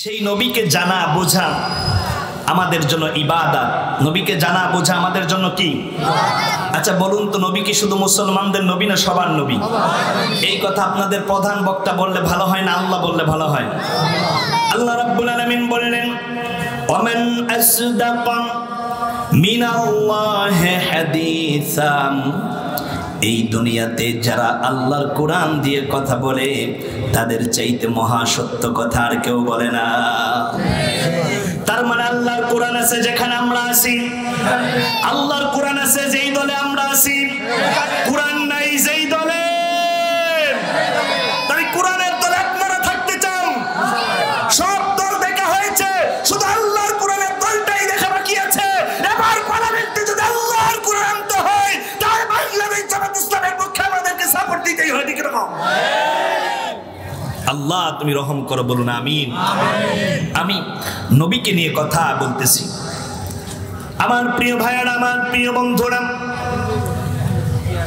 সেই নবীকে জানা বোঝা আমাদের জন্য ইবাদত। নবীকে জানা বোঝা আমাদের জন্য কি? আচ্ছা বলুন তো, নবী কি শুধু মুসলমানদের নবী না সবার নবী? এই কথা আপনাদের প্রধান বক্তা বললে ভালো হয় না আল্লাহ বললে ভালো হয়? আল্লাহ রাব্বুল আলামিন বললেন, ওয়ামান আসদাকা মিনাল্লাহি হাদিসাম। এই দুনিয়াতে যারা আল্লাহর কোরআন দিয়ে কথা বলে তাদের চাইতে মহাসত্য কথা আর কেউ বলে না। তার মানে আল্লাহর কোরআন আছে যেখানে আমরা আছি, আল্লাহর কোরআন আছে যেই দলে আমরা আছি, কোরআন নাই যেই দলে। তাই কোরআনের দলে আপনারা থাকতে চান? সব দল দেখা হয়েছে, শুধু আল্লাহর কোরআনের দলটাই দেখা বাকি আছে। এবার পার্লামেন্টে যদি আল্লাহর কোরআন তো হয়, তাহলে বাংলাদেশ জামাত ইসলামের পক্ষে আমাদেরকে সাপোর্ট দিতেই হয়। ঠিক রকম আল্লাহ তুমি রহম করো, বলুন আমিন। আমি নবীকে নিয়ে কথা বলতেছি। আমার প্রিয় ভাইয়েরা, আমার প্রিয় বন্ধুরা,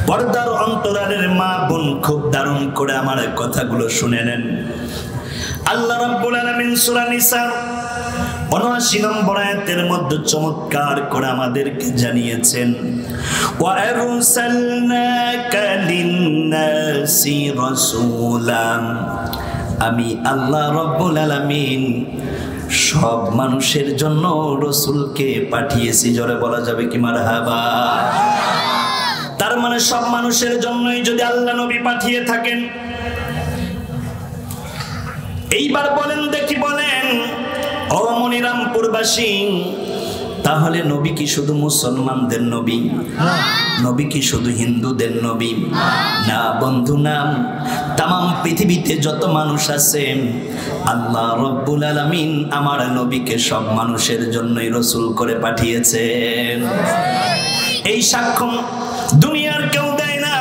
পর্দার অন্তরালের মা বোন খুব দারুণ করে আমার কথাগুলো শুনে নেন। আল্লাহ রাব্বুল আলামিন সূরা নিসা ৭৯ নম্বর আয়াতের মধ্যে চমৎকার করে আমাদেরকে জানিয়েছেন, ওয়া আরসালনাকা লিন-নাসি রাসূলান। আমি আল্লাহ রাব্বুল আলামিন সব মানুষের জন্য রাসূলকে পাঠিয়েছি। জোরে বলা যাবে কি মারহাবা? তার মানে সব মানুষের জন্যই যদি আল্লাহ নবী পাঠিয়ে থাকেন, এইবার বলেন দেখি, বলেন ও মনিরামপুরবাসী, তাহলে নবী কি শুধু মুসলমানদের নবী? নবী কি শুধু হিন্দুদের নবী? না বন্ধু, নাম তাম পৃথিবীতে যত মানুষ আছে আল্লাহ রাব্বুল আলামিন আমার নবীকে সব মানুষের জন্যই রাসূল করে পাঠিয়েছেন। এই সাক্ষ্য দুনিয়ার কেউ দেয় না।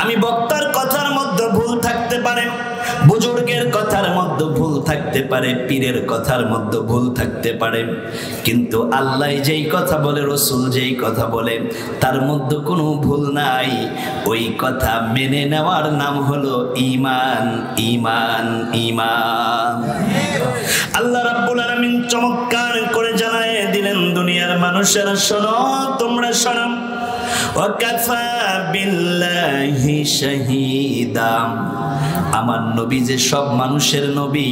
আমি বক্তার কথার মধ্যে ভুল থাকতে পারে, বুজুর্গের কথার মধ্যে ভুল থাকতে পারে, পীরের কথার মধ্যে ভুল থাকতে পারে, কিন্তু আল্লাহ যেই কথা বলে, রাসূল যেই কথা বলে, তার মধ্যে কোনো ভুল নাই। ওই কথা মেনে নেওয়ার নাম হলো ঈমান, ঈমান, ঈমান। আল্লাহ রাব্বুল আলামিন চমৎকার করে জানায় দিলেন, দুনিয়ার মানুষেরা শোনো, তোমরা শোনো, ওয়াকাফা বিল্লাহি শাহীদা। আমার নবী যে সব মানুষের নবী,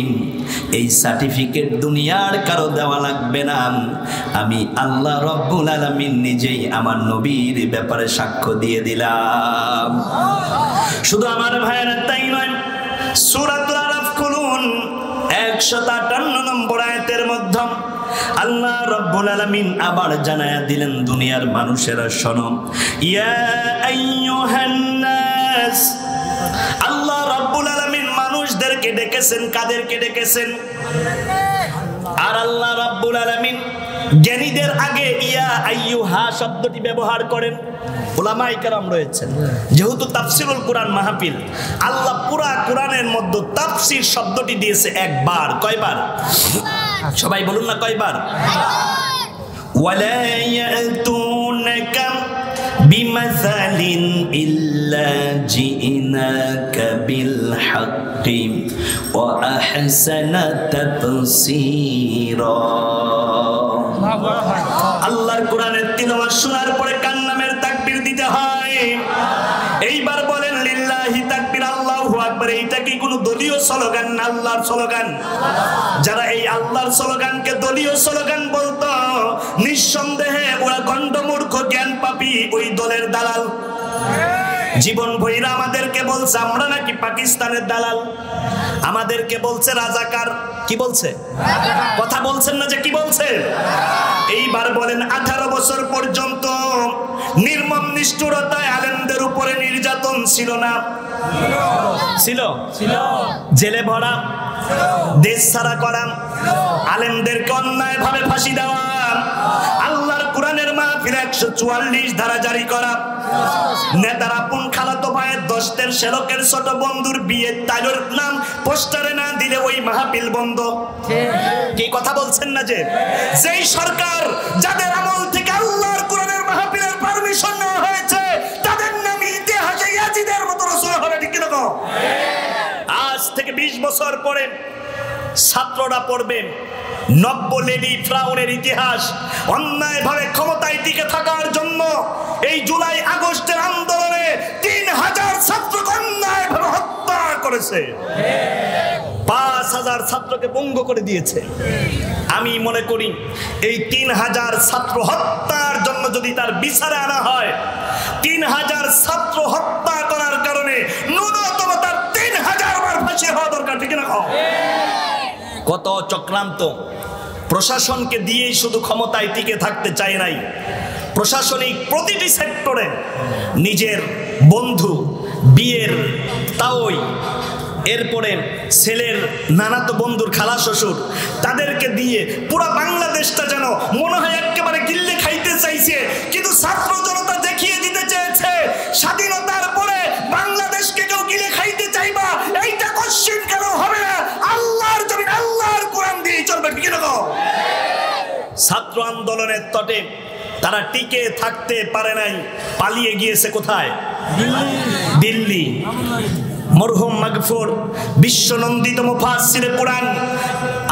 এই সার্টিফিকেট দুনিয়ার কারো দেওয়া লাগবে না। আমি আল্লাহ রাব্বুল আলামিন নিজেই আমার নবীর ব্যাপারে সাক্ষ্য দিয়ে দিলাম। শুধু আমার ভাইয়েরা তাই নয়, সূরাতুল আরাফ খুলুন ১৫৮ নম্বর আয়াতের মধ্যে আল্লাহ রাব্বুল আলামিন আবার জানায়া দিলেন, দুনিয়ার মানুষেরা শোনো, ইয়া আইয়ুহান নাস। আল্লাহ রাব্বুল আলামিন মানুষদেরকে ডেকেছেন, কাদেরকে ডেকেছেন? আর আল্লাহ রাব্বুল আলামিন জ্ঞানীদের আগে ইয়া আইয়ুহা শব্দটি ব্যবহার করেন। উলামায়ে কেরাম রয়েছেন, যেহেতু তাফসীরুল কোরআন মাহফিল, আল্লাহ পুরা কোরআনের মধ্যে তাফসীর শব্দটি দিয়েছে একবার। কয়বার? সবাই বলুন না, কয়বার? ওয়ালা ইয়াতুনাকা বিমাসালিন ইল্লা জিনাকা বিল হাক্কি ওয়া আহসানা তাফসীরা। আল্লাহর কোরআনের তিলাওয়াত শোনার পরে কার নামের তাকবীর দিতে হয়? এইবার বলেন লিল্লাহি তাকবীর, আল্লাহু আকবার। এইটা কি কোনো দলীয় স্লোগান না আল্লাহর স্লোগান? যারা এই আল্লাহর স্লোগানকে দলীয় স্লোগান বলতো, নিঃসন্দেহে ওরা গণ্ডমূর্খ, জ্ঞান পাপী, ওই দলের দালাল। জীবন ভৈরা আমাদেরকে বলছে আমরা নাকি পাকিস্তানের দালাল, আমাদেরকে বলছে রাজাকার। কি বলছে? কথা বলছেন না যে কি বলছে? এইবার বলেন, 18 বছর পর্যন্ত নির্মম নিষ্ঠুরতায় আলেমদের উপরে নির্যাতন ছিল না? ছিল। জেলে ভরা, দেশ ছাড়া করা, আলেমদেরকে অন্যায় ভাবে ফাঁসি দেওয়া, আল্লাহর কোরআনের মাহফিলে 144 ধারা জারি করা, নেতার আপন খালাতো ভাইয়ের 10 শ্যালকের ছোট বন্ধুর বিয়ে তাজর নাম পোস্টারে না দিলে ওই মাহফিল বন্ধ। কি কথা বলছেন না? যে যেই সরকার, যাদের আমল থেকে আল্লাহর কোরআনের মাহফিলের পারমিশন নেওয়া হয়েছে, তাদের নাম ইতিহাসে ইয়াজিদের মতো রাসূল হবে। ঠিক কি না? আজ থেকে 20 বছর পরে ছাত্ররা পড়বে নব্য লেডি ফ্রাউনের ইতিহাস। অন্যায়ভাবে ক্ষমতায় টিকে থাকার জন্য এই জুলাই আগস্টের আন্দোলনে 3000 ছাত্রকে অন্যায়ভাবে হত্যা করেছে, 5000 ছাত্রকে পঙ্গু করে দিয়েছে। আমি মনে করি এই 3000 ছাত্র হত্যার জন্য যদি তার বিচারে আনা হয়, 3000 ছাত্র হত্যা করার কারণে ন্যূনতম তার 3000 বার ফাঁসি হওয়া দরকার, ঠিক না? কত চক্রান্ত! প্রশাসনকে দিয়েই শুধু ক্ষমতায় টিকে থাকতে চায় নাই, প্রশাসনিক প্রতিটি সেক্টরে নিজের বন্ধু, বিয়ের তাওই, এরপরে ছেলের নানাতো বন্ধুর খালা শ্বশুর, তাদেরকে দিয়ে পুরো বাংলাদেশটা যেন মনে হয় একেবারে গিল্লে খাইতে চাইছে। কিন্তু ছাত্র জনতা দেখিয়ে দিতে চেয়েছে স্বাধীনতার পরে বাংলাদেশকে কেউ গিলে খাইতে চাইবা, এইটা কোশ্চেন কেন হবে না। আল্লাহর জমিন আল্লাহর কোরআন দিয়ে চলবে, ঠিক না? ছাত্র আন্দোলনের তটে তারা টিকে থাকতে পারে নাই, পালিয়ে গিয়েছে কোথায়? দিল্লি। মরহুম মাগফুর বিশ্বনন্দিত মুফাসসিরে কুরআন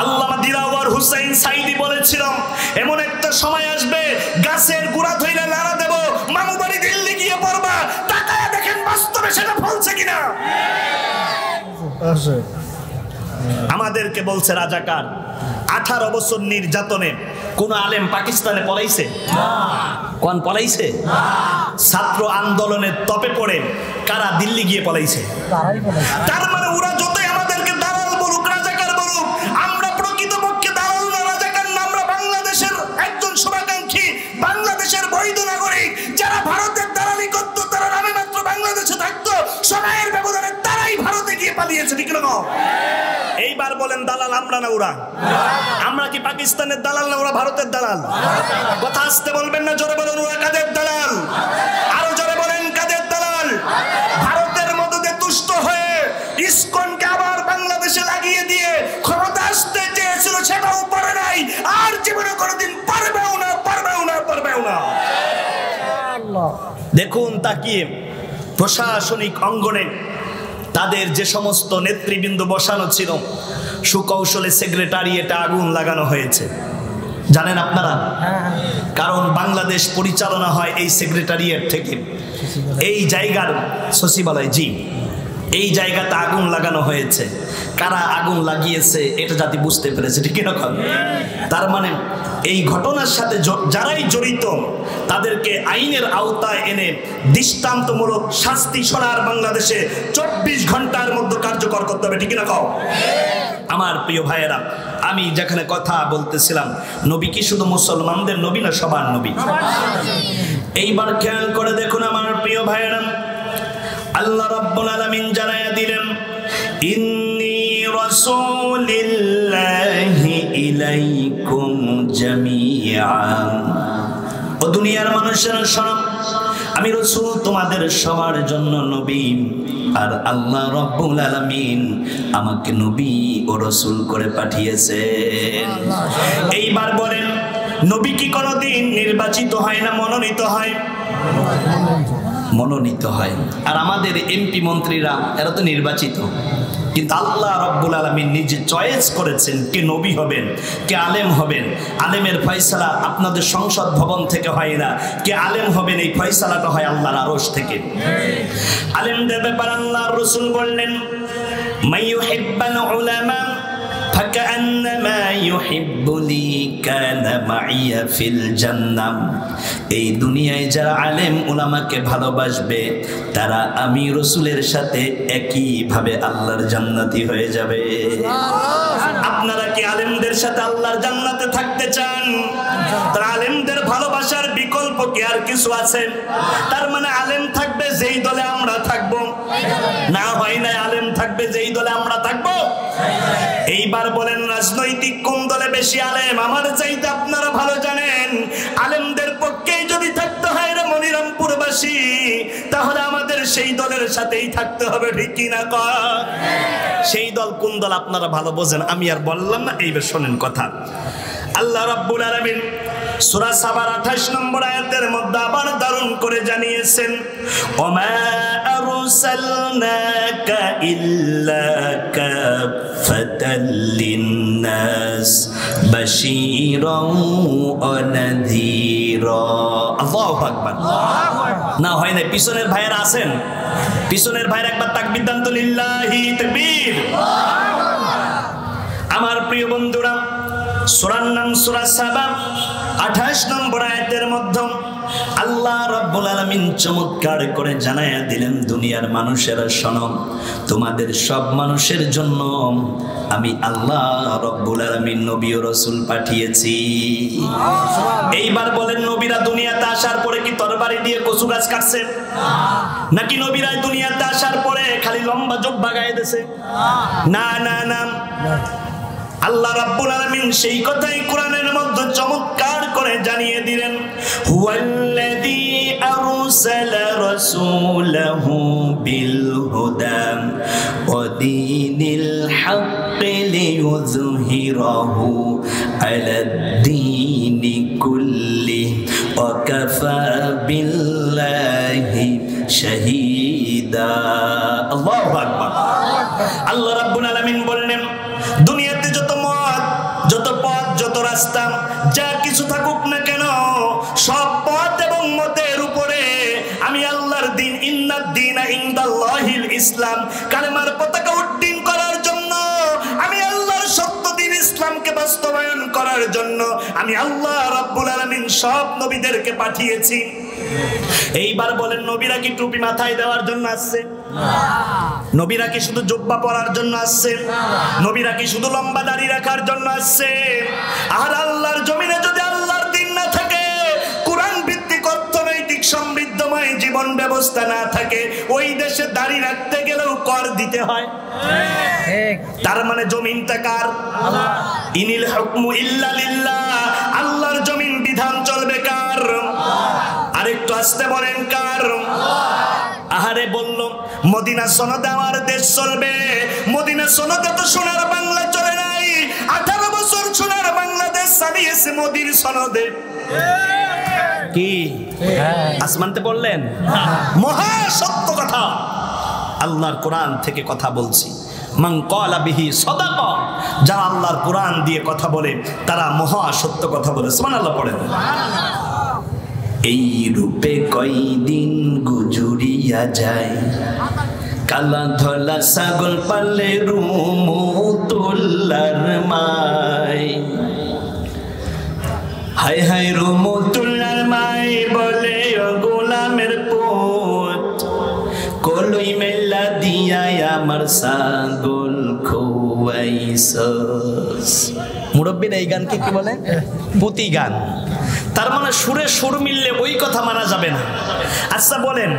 আল্লামা দিলাওয়ার হুসাইন সাইদি বলেছিল, এমন একটা সময় আসবে গাছের গোড়া ধইরা লাড়া দেব, মামু বাড়ি দিল্লি গিয়ে পড়বা, তাকায়া দেখেন বাস্তবে সেটা ফলছে কিনা। আমাদেরকে বলছে রাজাকার। 18 বছর নির্যাতনে কোন আলেম পাকিস্তানে পলাইছে? কোন পলাইছে? ছাত্র আন্দোলনের তপে পড়ে কারা দিল্লি গিয়ে পলাইছে? তার মানে ওরা যতই আমাদেরকে দালাল বলুক, রাজাকার বলুক, আমরা প্রকৃতপক্ষে দালাল না, রাজাকার না। আমরা বাংলাদেশের একজন শুভাকাঙ্ক্ষী, বাংলাদেশের বৈধ নাগরিক। যারা ভারতের দালালি করত তারা নামে মাত্র বাংলাদেশে থাকতো, সময়ের ব্যবধানে তারাই ভারতে গিয়ে পালিয়েছে, ঠিক না? এইবার বলেন দালাল আমরা না ওরা? আমরা কি পাকিস্তানের দালাল না ওরা ভারতের দালাল? কথা আসতে বলবেন না, জোরে বলুন ওরা কাদের দালাল? আরো জোরে বলেন কাদের দালাল? ভারতের মদদে তুষ্ট হয়ে ইসকনকে আবার বাংলাদেশে লাগিয়ে দিয়ে ক্ষমতা আসতে চেয়েছিল, সেটাও পারে নাই, আর জীবনে কোনোদিন পারবেও না, পারবেও না, পারবেও না। দেখুন তাকিয়ে প্রশাসনিক অঙ্গনে তাদের যে সমস্ত নেতৃবৃন্দ বসানো ছিল, সুকৌশলে সেক্রেটারিয়েটে আগুন লাগানো হয়েছে, জানেন আপনারা? কারণ বাংলাদেশ পরিচালনা হয় এই সেক্রেটারিয়েট থেকে। এই জায়গার সচিবালয়, জি, এই জায়গাতে আগুন লাগানো হয়েছে। কারা আগুন লাগিয়েছে এটা জাতি বুঝতে পেরেছে, ঠিক এরকম। তার মানে এই ঘটনার সাথে যারাই জড়িত তাদেরকে আইনের আওতায় এনে দৃষ্টান্তমূলক শাস্তি সোনার বাংলাদেশে 24 ঘন্টার মধ্যে কার্যকর করতে হবে, ঠিক না? কও আমার প্রিয় ভাইয়েরা, আমি যেখানে কথা বলতেছিলাম, নবী কি শুধু মুসলমানদের নবী না সবার নবী? এইবার খেয়াল করে দেখুন আমার প্রিয় ভাইয়েরা, আল্লাহ রাব্বুল আলামিন জানায়া দিলেন, ইন্নী রাসূলুল্লাহি ইলাইকুম জামিআন। ও দুনিয়ার মানুষেরা শোনো, আমি রাসূল তোমাদের সবার জন্য নবী, আর আল্লাহ রাব্বুল আলামিন আমাকে নবী ও রাসূল করে পাঠিয়েছেন। এইবার বলেন, নবী কি কোনোদিন নির্বাচিত হয় না মনোনীত হয়? মনোনীত হয়। আর আমাদের এমপি মন্ত্রীরা এরা তো নির্বাচিত, কিন্তু আল্লাহ রাব্বুল আলামিন নিজে চয়েস করেছেন কে নবী হবেন, কে আলেম হবেন। আলেমের ফয়সালা আপনাদের সংসদ ভবন থেকে হয় না, কে আলেম হবেন এই ফয়সালাটা হয় আল্লাহর আরশ থেকে। আলেমদের ব্যাপারে আল্লাহর রাসূল বললেন, মাইয়ুহিব্বুল উলামা ফাকান্নামা ইউহিব্বুনি কানা মাইয়া ফিল জান্নাহ। এই দুনিয়ায় যারা আলেম উলামাকে ভালোবাসবে তারা আমি রাসূলের সাথে একই ভাবে আল্লাহর জান্নাতি হয়ে যাবে। আপনারা কি আলেমদের সাথে আল্লাহর জান্নাতে থাকতে চান? তার আলেমদের ভালোবাসার বিকল্প কি আর কিছু আছে? তার মানে আলেম থাকবে যেই দলে আমরা থাকবো না, হয় না আলেম থাকবে যেই দলে আমরা থাকবো। এইবার বলেন, রাজনৈতিক কোন দলে বেশি আলেম? আমার চাইতে আপনারা ভালো জানেন। আলেমদের পক্ষে যদি থাকতে হয় রে মনিরামপুরবাসী, তাহলে আমাদের সেই দলের সাথেই থাকতে হবে, ঠিক কি না? সেই দল কোন দল আপনারা ভালো বোঝেন, আমি আর বললাম না, এইবার শোনেন কথা। আল্লাহ রাব্বুল আলামিন সূরা সাবার 28 নম্বর আয়াতের মধ্যে আবার দারুণ করে জানিয়েছেন, ওমা আরসালনাকা ইল্লা কাফাতাল লিন্নাস বাশীরাও ওয়া নাযীরা। আল্লাহু আকবার। না হয় না, পিছনের ভাইয়েরা আছেন, পিছনের ভাইয়ের একবার তাকবীর দান তো, লিল্লাহি তাকবীর। আমার প্রিয় বন্ধুরা, সূরার নাম সূরা সাবা, 28 নম্বর আয়াতের মধ্যে আল্লাহ রাব্বুল আলামিন চমৎকার করে জানায়া দিলেন, দুনিয়ার মানুষেরা শোনো, তোমাদের সব মানুষের জন্য আমি আল্লাহ রাব্বুল আলামিন নবী ও রাসূল পাঠিয়েছি। এইবার বলেন, নবীরা দুনিয়াতে আসার পরে কি তরবারি দিয়ে কচু গাছ কাটছে? নাকি নবীরা দুনিয়াতে আসার পরে খালি লম্বা জব্বা গায়ে দিয়েছে? না না না, আল্লাহ রাব্বুল আলামিন সেই কথাই কোরআনের মধ্যে চমৎকার করে জানিয়ে দিলেন, হুয়াল্লাযী আরসালা রাসূলাহু বিল হুদা ওয়া দীনিল হাক্কি লিইয়ুযহিরাহু আলাদ-দীনি কুল্লিহি ওয়া কাফা বিল্লাহি শাহীদা। আল্লাহু আকবার। আল্লাহ রাব্বুল আলামিন বললেন, দুনিয়াতে যত মত, যত পথ, যত রাস্তা, যা কিছু থাকুক না কেন, সব পথ এবং মতের উপরে আমি আল্লাহর দ্বীন, ইন্নাদ দীনা ইনদাল্লাহিল ইসলাম, কালেমার পতাকা উড্ডীন করার জন্য, আমি আল্লাহর সত্য দ্বীন ইসলামকে বাস্তবায়ন করার জন্য আমি আল্লাহ রাব্বুল আলামিন সব নবীদেরকে পাঠিয়েছি। এইবার বলেন, নবীরা কি টুপি মাথায় দেওয়ার জন্য আসছে? নবীরা কি শুধু জুব্বা পরার জন্য আসছে? নবীরা কি শুধু লম্বা দাড়ি রাখার জন্য আসছে? আর আল্লাহর জমিনে যদি আল্লাহর দ্বীন না থাকে, কোরআন ভিত্তিক অর্থনৈতিক সমৃদ্ধময় জীবন ব্যবস্থা না থাকে, ওই দেশে দাড়ি রাখতে গেলেও কর দিতে হয়। তার মানে জমিনটা কার? ইনিল হুকমু ইল্লা লিল্লাহ। আল্লাহর জমিন, বিধান চলবে কার? আরেকটু আসতে বলেন, কার? আহারে বলল, মদিনা সনদে আমার দেশ চলবে। মদিনা সনদে তো সোনার বাংলা চলে নাই, 18 বছর সোনার বাংলাদেশ চালিয়েছে মোদির সনদে। কি আসমানতে বললেন? মহা সত্য কথা, আল্লাহর কোরআন থেকে কথা বলছি। মান ক্বালা বিহি সাদাকা, যারা আল্লাহর কোরআন দিয়ে কথা বলে তারা মহা সত্য কথা বলে। সুবহানাল্লাহ পড়েন। এই রূপে কয়দিন গুজুরিয়া যায়, কালা ধলা ছাগল পালে রুমুতুল্লার মাই। হাই হাই রুমুতুল্লার মাই বলে, ও গোলামের পুত, কলই মেলা দিয়াই আমার ছাগল খোয়াইছস। মুরব্বীরা এই গানকে কি বলে? পুতি গান। তার মানে সুরে সুর মিললে ওই কথা মানা যাবে না। আচ্ছা বলেন,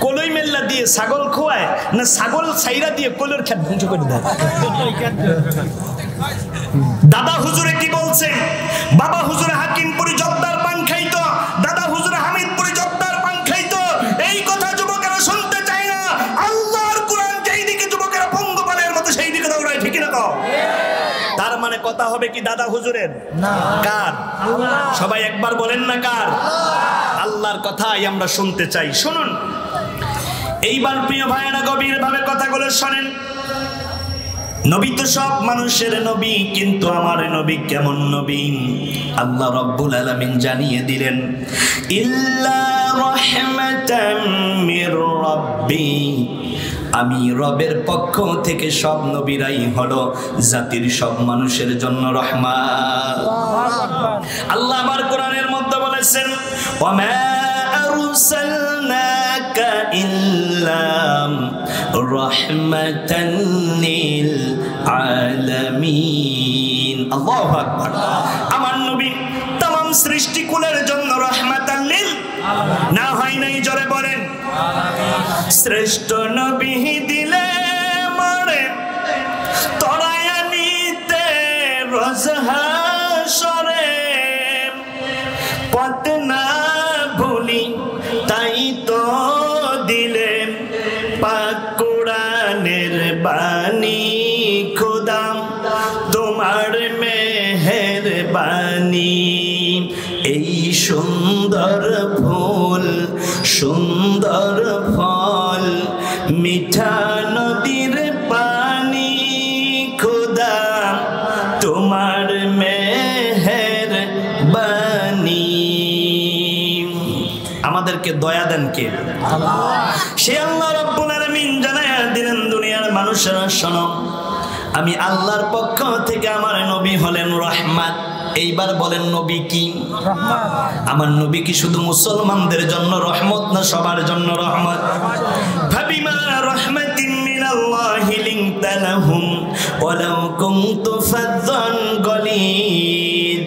কলই মেল্লা দিয়ে ছাগল খোয়ায় না ছাগল ছাইরা দিয়ে কলের খেত ধ্বংস করে দেয়? দাদা হুজুরে কি বলছে? বাবা হুজুরে হাকিমপুরি জব্দার পান খাইতো, দাদা হুজুরে হামিদপুরি জব্দার পান খাইতো। এই কথা যুবকেরা শুনতে চায় না। আল্লাহর কোরআন যেই দিকে যুবকেরা পঙ্গপালের মতো সেই দিকে দৌড়ায়, ঠিক না? তো তার মানে কথা হবে কি দাদা হুজুরের? না, কার? সবাই একবার বলেন না, কার? আল্লাহর কথাই আমরা শুনতে চাই। শুনুন এইবার প্রিয় ভাইয়েরা, গভীর ভাবে কথাগুলো শোনেন। নবী তো সব মানুষের নবী, কিন্তু আমার নবী কেমন নবী? আল্লাহ রাব্বুল আলামিন জানিয়ে দিলেন, ইল্লা রাহমাতাম মির রাব্বি, আমি রবের পক্ষ থেকে সব নবীরাই হলো জাতির সব মানুষের জন্য রহমত। আল্লাহ আবার কোরআনের মধ্যে বলেছেন, ওয়ামা আরসালনাকা ইল্লা রাহমাতান লিল আলামিন। আল্লাহু আকবার। আমার নবী तमाम সৃষ্টিকুলের জন্য রাহমাতান লিল, না হয় নাই জোরে বলেন, শ্রেষ্ঠ নবী দিলে মরে তরায়া নিতে রোজ হাশরে, পথ না ভুলি তাই তো দিলে পাক কোরআনের বাণী। খোদা তোমার মেহেরবানি, সুন্দর ফুল সুন্দর ফল মিঠা নদীর পানি খোদা তোমার মেহেরবানি। আমাদেরকে দয়া দেন কে? আল্লাহ। সে আল্লাহ রাব্বুল আলামিন জানায়া দিলেন দুনিয়ার মানুষেরা শোনো, আমি আল্লাহর পক্ষ থেকে আমার নবী হলেন রহমত। এইবার বলেন নবী কি? রহমত। আমার নবী কি শুধু মুসলমানদের জন্য রহমত না সবার জন্য রহমত? ফাবিমা রাহমাতিন মিনাল্লাহি লিনতা লাহুম ওয়ালাউ কুনতু ফাযযান গালিদ।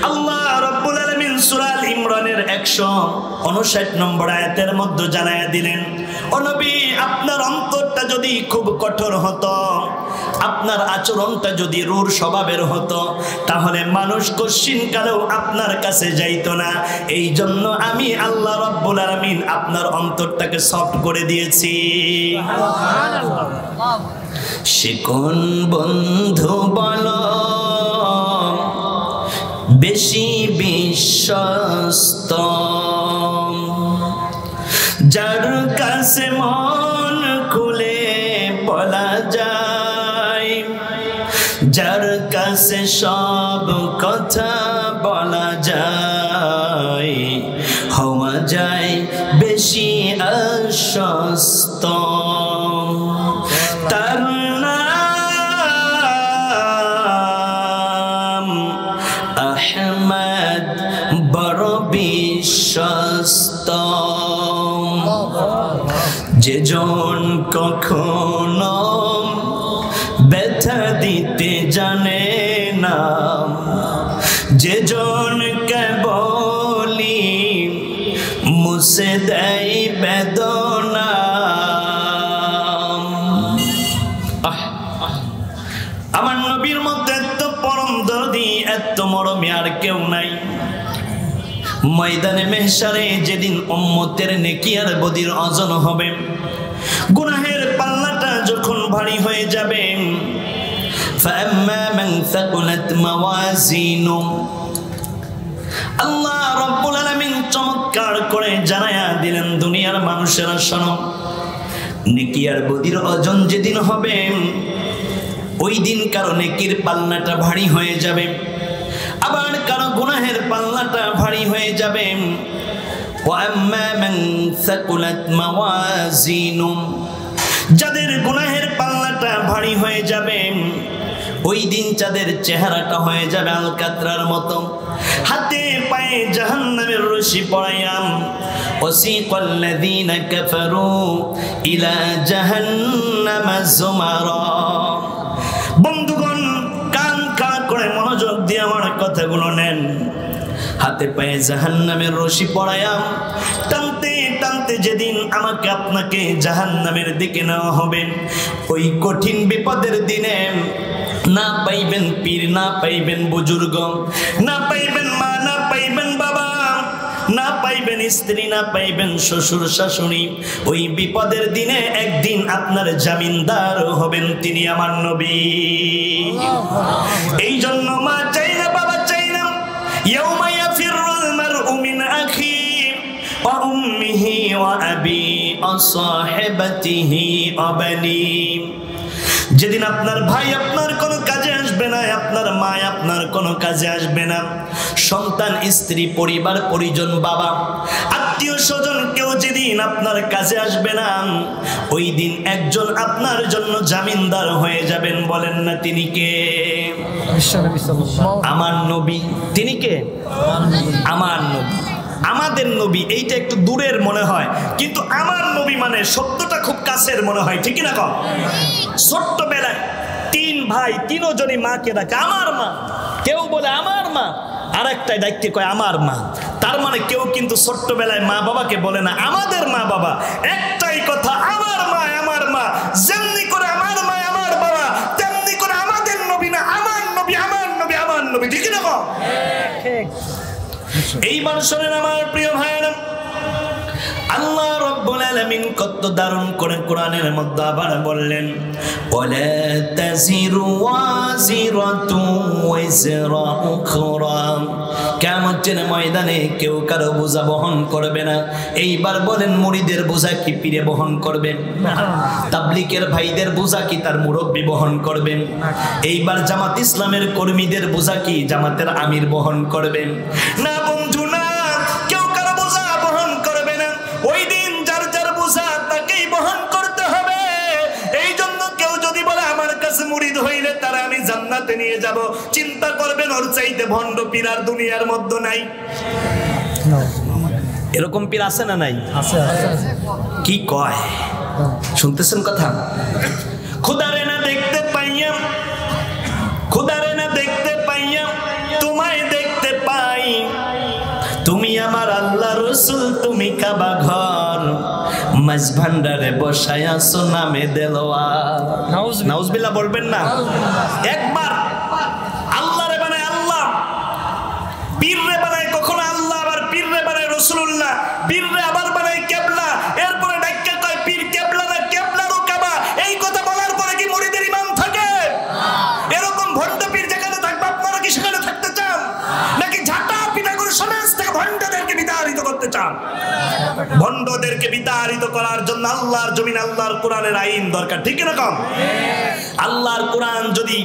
আল্লাহ রাব্বুল আলামিন সূরা আল ইমরানের 159 নম্বর আয়াতের মধ্যে জানায়া দিলেন, ও নবী আপনার অন্তরটা যদি খুব কঠোর হতো, আপনার আচরণটা যদি রূঢ় স্বভাবের হতো, তাহলে মানুষ কোশ্চিন কালেও আপনার কাছে যাইতো না। এই জন্য আমি আল্লাহ রাব্বুল আলামিন আপনার অন্তরটাকে সফট করে দিয়েছি। সে কোন বন্ধু বলো বেশি বিশ্বস্ত, যার কাছে মন খুলে বলা যায়, যার কাছে সব কথা বলা যায়, হওয়া যায় বেশি আশ্বস্ত। তার নাম আহমদ বড় বিশ্বস্ত। যেজন কখনো ব্যথা দিতে জানে না, যেজন কেবলি মুছে দেয় বেদনা। আমার নবীর মধ্যে এত পরম দরদি এত মরমী আর কেউ নাই। ময়দানে মেহশারে যেদিন উম্মতের নেকি আর বদির ওজন হবে, গুনাহের পাল্লাটা যখন ভারী হয়ে যাবে, ফাম্মা মান সাকুলাত মাওয়াজিনু, আল্লাহ রাব্বুল আলামিন চমৎকার করে জানায়া দিলেন দুনিয়ার মানুষেরা শোনো, নেকি আর বদির ওজন যেদিন হবে, ওই দিন কারো নেকির পাল্লাটা ভারী হয়ে যাবে, আবার কারো গুনাহের পাল্লাটা ভারী হয়ে যাবে। ওয়াম্মা মান সাকুলাত মাওয়াজিনু, যাদের গুনাহের পাল্লাটা ভারী হয়ে যাবে, ওই দিন যাদের চেহারাটা হয়ে যাবে আলকাতরার মতো, হাতে পায়ে জাহান্নামের রশি পরাইয়াম। ওয়াসিকাল্লাযীনা কাফারু ইলা জাহান্নামা যুমারা। বন্ধুগণ কান খাড়া করে মনোযোগ দিয়ে আমার কথাগুলো নেন। হাতে পায়ে জাহান্নামের রশি পরাইয়াম, টানতে টানতে যেদিন আমাকে আপনাকে জাহান্নামের দিকে নেওয়া হবে, ওই কঠিন বিপদের দিনে না পাইবেন পীর, না পাইবেন বুজুর্গ, না পাইবেন মা, না পাইবেন বাবা, না পাইবেন স্ত্রী, না পাইবেন শ্বশুর শাশুড়ি। ওই বিপদের দিনে একদিন আপনার জামিনদার হবেন তিনি আমার নবী। এই জন্য মা চাই না, বাবা চাই না, ইয়াউমা ইয়াফিরুল মারউ মিন আখি ওয়া উম্মিহি ওয়া আবি ওয়া সাহিবাতিহি ওয়া বানি। যেদিন আপনার ভাই আপনার কোনো কাজে আসবে না, আপনার মা আপনার কোনো কাজে আসবে না, সন্তান, স্ত্রী, পরিবার, পরিজন, বাবা, আত্মীয় স্বজন কেউ যেদিন আপনার কাজে আসবে না, ওই দিন একজন আপনার জন্য জামিনদার হয়ে যাবেন। বলেন না তিনি কে? আমার নবী। তিনি কে? আমার নবী, আমাদের নবী। এইটা একটু দূরের মনে হয়, কিন্তু আমার নবী মানে সত্যটা খুব কাছের মনে হয়, ঠিক না? কম ছোট্টবেলায় তিন ভাই, তিনজনই মাকে ডাকে আমার মা। কেউ বলে আমার মা, আর একটাই ডাকতে কয় আমার মা। তার মানে কেউ কিন্তু ছোট্টবেলায় মা বাবাকে বলে না আমাদের মা বাবা। একটাই কথা, আমার মা আমার মা। যেমনি করে আমার মা আমার বাবা, তেমনি করে আমাদের নবী না আমার নবী, আমার নবী, আমার নবী, ঠিক না? কম এই মানুষের আমার প্রিয় ভাইয়েরা, আল্লাহ রাব্বুল আলামিন কত দারুণ করে কোরআনের মধ্যে আবার বললেন, ওয়ালা তাজিরু ওয়াজিরাতু ওয়াজরা উখরা, কিয়ামতের ময়দানে কেউ কারো বোঝা বহন করবে না। এইবার বলেন, মুরিদের বোঝা কি পীরে বহন করবেন? তাবলীগের ভাইদের বোঝা কি তার মুরব্বি বহন করবেন? এইবার জামাত ইসলামের কর্মীদের বোঝা কি জামাতের আমির বহন করবেন? না বন্ধু না, কেউ কারো বোঝা বহন করবে না। ওই দিন যার যার বোঝা তাকেই বহন করতে হবে। এই জন্য কেউ যদি বলে আমার কাছে মুরিদ হইলে তারা আমি জান্নাতে নিয়ে যাব, চিন্তা করবেন ওর চাইতে ভণ্ড পীর আর দুনিয়ার মধ্যে নাই। এরকম পীর আছে না নাই? কি কয় শুনতেছেন কথা? খুদারে না দেখতে পাইয়া, খুদারে না দেখতে পাইয়া তোমায় দেখতে পাই, তুমি আমার আল্লাহ রসুল, তুমি কাবা ঘর, মাঝ ভান্ডারে বসায় আছো নামে দেলোয়ার। নাউজুবিল্লাহ বলবেন না? একবার আল্লাহ রে বানায় আল্লাহ, পীর রে বানায় কখনো আল্লাহ, আবার পীর রে বানায় রাসূলুল্লাহ, পীর রে আবার বানায় কিবলা, এরপরে ডাক্কা কয় পীর কিবলা না কিবলারও কাবা। এই কথা বলার পরে কি মুরিদের ঈমান থাকে? এরকম ভণ্ড পীর যেখানে থাকবে আপনারা কি সেখানে থাকতে চান? নাকি ঝাঁটা পিটা করে সমাজ থেকে ভণ্ডদেরকে বিতাড়িত করতে চান? ভণ্ডদেরকে বিতাড়িত করার জন্য আল্লাহর জমিন, আল্লাহর কোরআনের আইন দরকার, ঠিক এরকম। আল্লাহর কোরআন যদি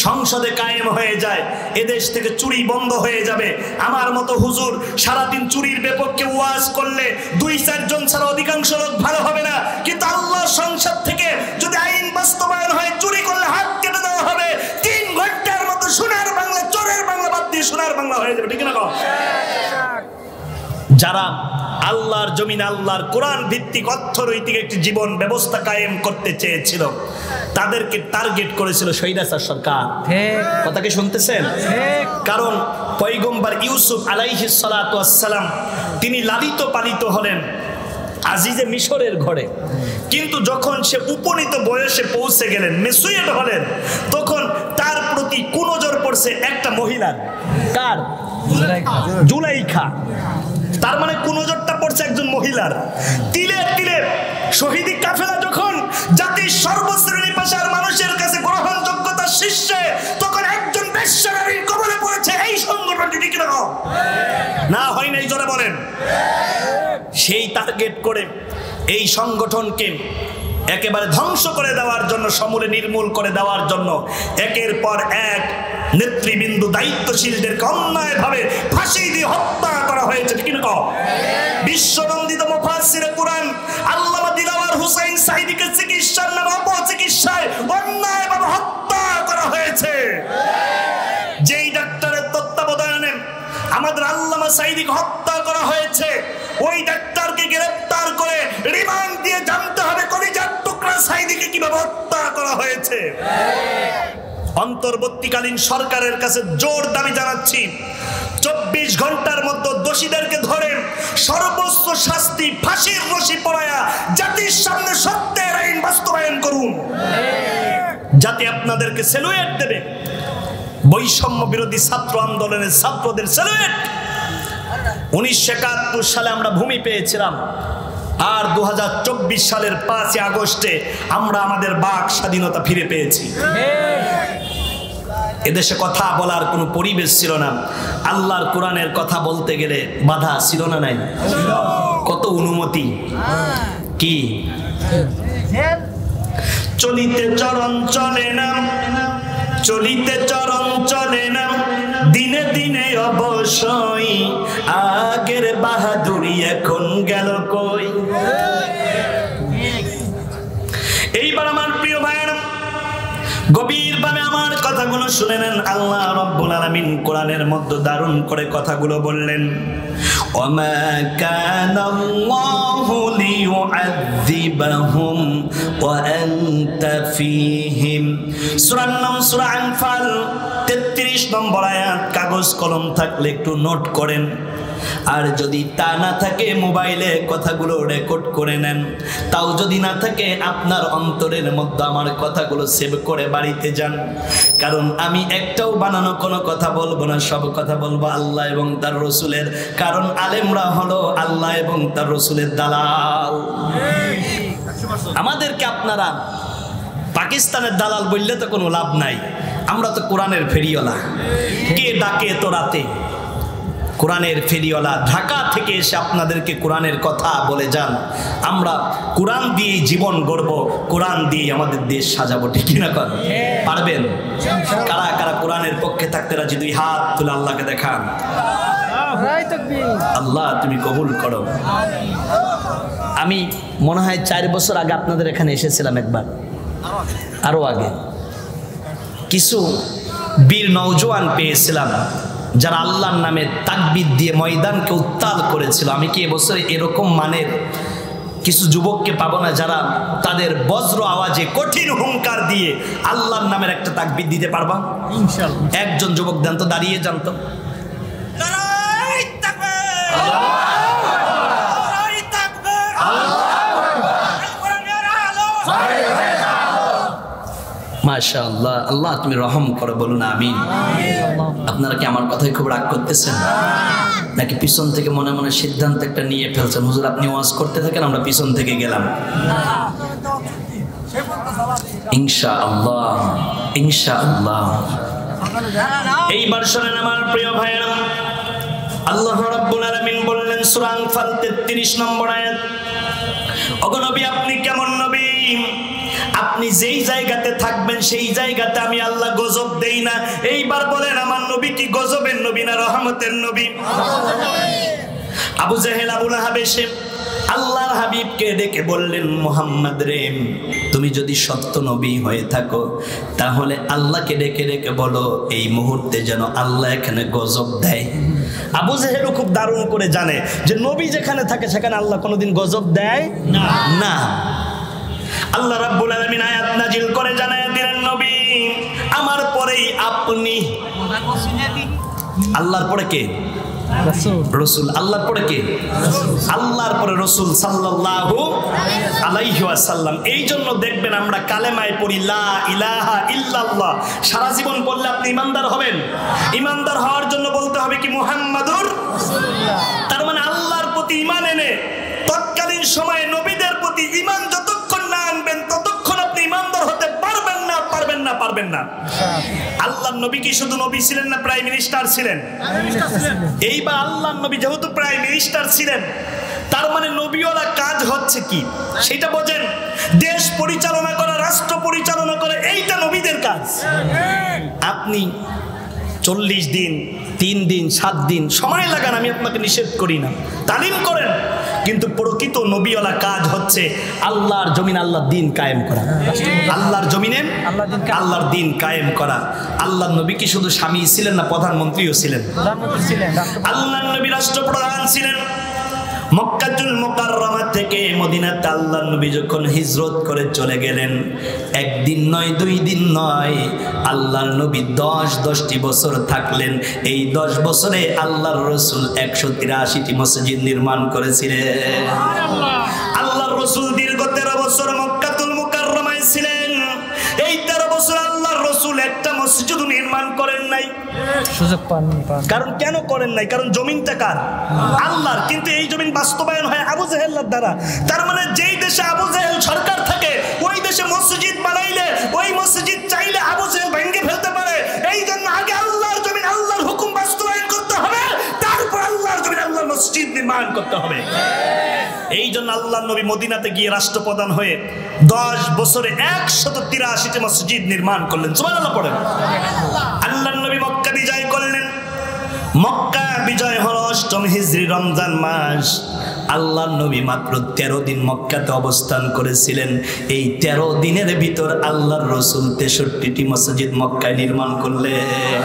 সংসদে কায়েম হয়ে যায়, এদেশ থেকে চুরি বন্ধ হয়ে যাবে। আমার মতো হুজুর সারাদিন চুরির বিপক্ষে ওয়াজ করলে 2-4 জন ছাড়া অধিকাংশ লোক ভালো হবে না। কিন্তু আল্লাহর সংসদ থেকে যদি আইন বাস্তবায়ন হয়, চুরি করলে হাত কেটে দেওয়া হবে, 3 ঘন্টার মতো সোনার বাংলা, চোরের বাংলা বাদ দিয়ে সোনার বাংলা হয়ে যাবে, ঠিক না? যারা আল্লাহর জমিন, আল্লাহর কোরআন ভিত্তিক অর্থনৈতিক একটি জীবন ব্যবস্থা কায়েম করতে চেয়েছিল, তাদেরকে টার্গেট করেছিল স্বৈরাচার সরকার। কথা কি শুনতেছেন? কারণ পয়গম্বর ইউসুফ আলাইহিস সালাতু ওয়াস সালাম তিনি লালিত পালিত হলেন আজিজে মিশরের ঘরে, কিন্তু যখন সে উপনীত বয়সে পৌঁছে গেলেন, মেচুয়েট হলেন, তখন তার প্রতি কুনজর পড়ছে একটা মহিলার। কার? জুলাইখা। তার মানে কুনজরটা পড়ছে একজন মহিলার। তিলে তিলে শহীদি কাফেলা যখন জাতির সর্বশ্রেণী পেশার মানুষের কাছে গ্রহণযোগ্যতার শীর্ষে, তখন একজন বেশ্যা নারীর কবলে পড়েছে এই সংগঠনটি, ঠিক না? হয় নাই, জোরে বলেন। সেই টার্গেট করে এই সংগঠনকে একেবারে ধ্বংস করে দেওয়ার জন্য, সমূলে নির্মূল করে দেওয়ার জন্য একের পর এক নেতৃবৃন্দ দায়িত্বশীলদেরকে অন্যায়ভাবে ফাঁসি দিয়ে হত্যা করা হয়েছে, ঠিক না? বিশ্বনন্দিত মুফাসসিরে কুরআন আল্লামা দিলাওয়ার হুসাইন সাঈদীকে চিকিৎসার নামে অপচিকিৎসায় অন্যায়ভাবে হত্যা করা হয়েছে। যেই ডাক্তারের তত্ত্বাবধানে আমাদের আল্লামা সাঈদীকে হত্যা করা হয়েছে, ওই ডাক্তারকে গ্রেফতার করে রিমান্ড দিয়ে জানতে হবে কলিজার টুকরা সাঈদীকে কিভাবে হত্যা করা হয়েছে। অন্তর্বর্তীকালীন সরকারের কাছে জোর দাবি জানাচ্ছি, 24 ঘন্টার মধ্যে দোষীদেরকে ধরে সর্বোচ্চ শাস্তি ফাঁসির রশি পরায়া জাতির সামনে সত্যের আইন বাস্তবায়ন করুন। জাতি আপনাদেরকে স্যালুয়েট দেবে। বৈষম্য বিরোধী ছাত্র আন্দোলনের ছাত্রদের স্যালুয়েট। 1971 সালে আমরা ভূমি পেয়েছিলাম, আর 2024 সালের 5 আগস্টে আমরা আমাদের বাক স্বাধীনতা ফিরে পেয়েছি। এদেশে কথা বলার কোনো পরিবেশ ছিল না। আল্লাহর কোরআনের কথা বলতে গেলে বাধা ছিল না? নাই? কত অনুমতি! কি চলিতে চরণ চলে না, চলিতে চরণ চলে না, দিনে দিনে অবশ্যই আগের বাহাদুরি এখন গেল কই। এইবার আমার প্রিয় ভাইয়েরা, গভীরভাবে আমার কথাগুলো শুনে নেন। আল্লাহ রাব্বুল আলামিন কোরআনের মধ্যে দারুণ করে কথাগুলো বললেন, ওমা কানাল্লাহু লিয়ুআযযিবাহুম ওয়া আনতা ফীহিম। সূরার নাম সূরা আনফাল, 33 নম্বর আয়াত। কাগজ কলম থাকলে একটু নোট করেন। আর যদি তা না থাকে মোবাইলে কথাগুলো রেকর্ড করে নেন, তাও যদি না থাকে আপনার অন্তরের মধ্যে আমার কথাগুলো সেভ করে বাড়িতে যান। কারণ আমি একটাও বানানো কোনো কথা বলবো না, সব কথা বলবো আল্লাহ এবং তার রসুলের। কারণ আলেমরা হলো আল্লাহ এবং তার রসুলের দালাল। আমাদেরকে আপনারা পাকিস্তানের দালাল বললে তো কোনো লাভ নাই, আমরা তো কোরআনের ফেরিওয়ালা। কে ডাকে তো রাতে? কোরআনের ফেরিওয়ালা ঢাকা থেকে এসে আপনাদেরকে কোরআনের কথা বলে যান। আমরা কোরআন দিয়ে জীবন গড়ব, কোরআন দিয়ে আমাদের দেশ সাজাবো, ঠিক না? কর পারবেন? কারা কারা কোরআনের পক্ষে থাকতে রাজি? দুই হাত তুলে আল্লাহকে দেখান। আল্লাহ তুমি কবুল করো। আমি মনে হয় 4 বছর আগে আপনাদের এখানে এসেছিলাম একবার, আরো আগে। কিছু বীর নওজোয়ান পেয়েছিলাম যারা আল্লাহর নামে তাকবীর দিয়ে ময়দানকে উত্তাল করেছিল। আমি কি এবছর এরকম মানের কিছু যুবককে পাবো না যারা তাদের বজ্র আওয়াজে কঠিন হুঙ্কার দিয়ে আল্লাহর নামের একটা তাকবীর দিতে পারবা? ইনশাআল্লাহ। একজন যুবক দেন তো, দাঁড়িয়ে যান তো। মাশাআল্লাহ, আল্লাহ তুমি রহম করো, বলুন আমিন। আপনারা কি আমার কথায় খুব রাগ করতেছেন, নাকি পিছন থেকে মনে মনে সিদ্ধান্ত একটা নিয়ে ফেলছেন, হুজুর আপনি ওয়াজ করতে থাকেন, আমরা পিছন থেকে গেলাম? ইনশাআল্লাহ, ইনশাআল্লাহ। এইবার শোনেন আমার প্রিয় ভাইরা, আল্লাহ রাব্বুল আলামিন বললেন সূরা আনফাল 33 নম্বর আয়াত, ওগো নবী আপনি কেমন নবী? আপনি যেই জায়গাতে থাকবেন সেই জায়গাতে আমি আল্লাহ গজব দেই না। এইবার বলেন আমার নবী কি গজবের নবী না রহমতের নবী? আবু জেহেল আবু লাহাব এসে আল্লাহর হাবিবকে ডেকে বললেন, মুহাম্মদ রে, তুমি যদি সত্য নবী হয়ে থাকো তাহলে আল্লাহকে ডেকে ডেকে বলো এই মুহূর্তে যেন আল্লাহ এখানে গজব দেয়। আবু জেহেলও খুব দারুণ করে জানে যে নবী যেখানে থাকে সেখানে আল্লাহ কোনোদিন গজব দেয় না। আল্লাহ রাব্বুল আলামিন আয়াত নাজিল করে জানায় দিলেন, নবী আমার পরেই আপনি। আল্লাহর পরে কে? রাসূল। আল্লাহর পরে কে? আল্লাহর পরে রাসূল সাল্লাল্লাহু আলাইহি ওয়াসাল্লাম। এই জন্য দেখবেন আমরা কালেমায় পড়ি লা ইলাহা ইল্লাল্লাহ, সারা জীবন বললে আপনি ঈমানদার হবেন। ঈমানদার হওয়ার জন্য বলতে হবে কি মুহাম্মাদুর রাসূলুল্লাহ। তার মানে আল্লাহর প্রতি ঈমান এনে তৎকালীন সময়ে নবীদের প্রতি ঈমান যতক্ষণ না আনবেন ততক্ষণ আপনি ঈমানদার হতে পারবেন না, পারবেন না, পারবেন না। আল্লাহর নবী কি শুধু নবী ছিলেন না প্রাইম মিনিস্টার ছিলেন? এইবার আল্লাহর নবী যেহেতু প্রাইম মিনিস্টার ছিলেন, তার মানে নবীওয়ালা কাজ হচ্ছে কি সেটা বোঝেন। দেশ পরিচালনা করা, রাষ্ট্র পরিচালনা করা, এইটা নবীদের কাজ। আপনি 40 দিন, 3 দিন, 7 দিন সময় লাগান, আমি আপনাকে নিষেধ করি না, তালিম করেন, কিন্তু প্রকৃত নবীওয়ালা কাজ হচ্ছে আল্লাহর জমিন আল্লাহর দিন কায়েম করা। আল্লাহর জমিনে আল্লাহর দিন কায়েম করা। আল্লাহর নবী কি শুধু স্বামী ছিলেন না প্রধানমন্ত্রীও ছিলেন? আল্লাহর নবী রাষ্ট্রপ্রধান ছিলেন। মক্কাতুল মুকাররমা থেকে মদিনাতে আল্লাহর নবী যখন হিজরত করে চলে গেলেন, একদিন নয়, 2 দিন নয়, আল্লাহর নবী 10টি বছর থাকলেন। এই 10 বছরে আল্লাহর রাসূল 183টি মসজিদ নির্মাণ করেছিলেন। আল্লাহর রাসূল দীর্ঘ 13 বছর মক্কাতুল মুকাররমায় ছিলেন। এই 13 বছর আল্লাহর রাসূল একটা মসজিদ নির্মাণ করেন নাই। সুযোগ পাননি। কারণ কেন করেন নাই? কারণ জমিনটা কার? আল্লাহর। কিন্তু এই জমিন বাস্তবায়ন হয় আবু জেহেলের দ্বারা। তার মানে যেই দেশে আবু জেহেল সরকার থাকে ওই দেশে মসজিদ বানাইলে ওই মসজিদ চাইলে আবু জেহেল ভেঙে ফেলতে পারে। এই জন্য আগে আল্লাহর জমিন আল্লাহর হুকুম বাস্তবায়ন করতে হবে, তারপর আল্লাহর জমিন আল্লাহর মসজিদ নির্মাণ করতে হবে। এই জন্য আল্লাহর নবী মদিনাতে গিয়ে রাষ্ট্রপ্রধান হয়ে 10 বছরে 183টি মসজিদ নির্মাণ করলেন। সুবহানাল্লাহ পড়েন। আল্লাহর নবী মক্কা বিজয় করলেন। মক্কা বিজয় হলো 8ম হিজরি রমজান মাস। আল্লাহর নবী মাত্র 13 দিন মক্কাতে অবস্থান করেছিলেন। এই 13 দিনের ভিতর আল্লাহর রাসূল 63টি মসজিদ মক্কায় নির্মাণ করলেন।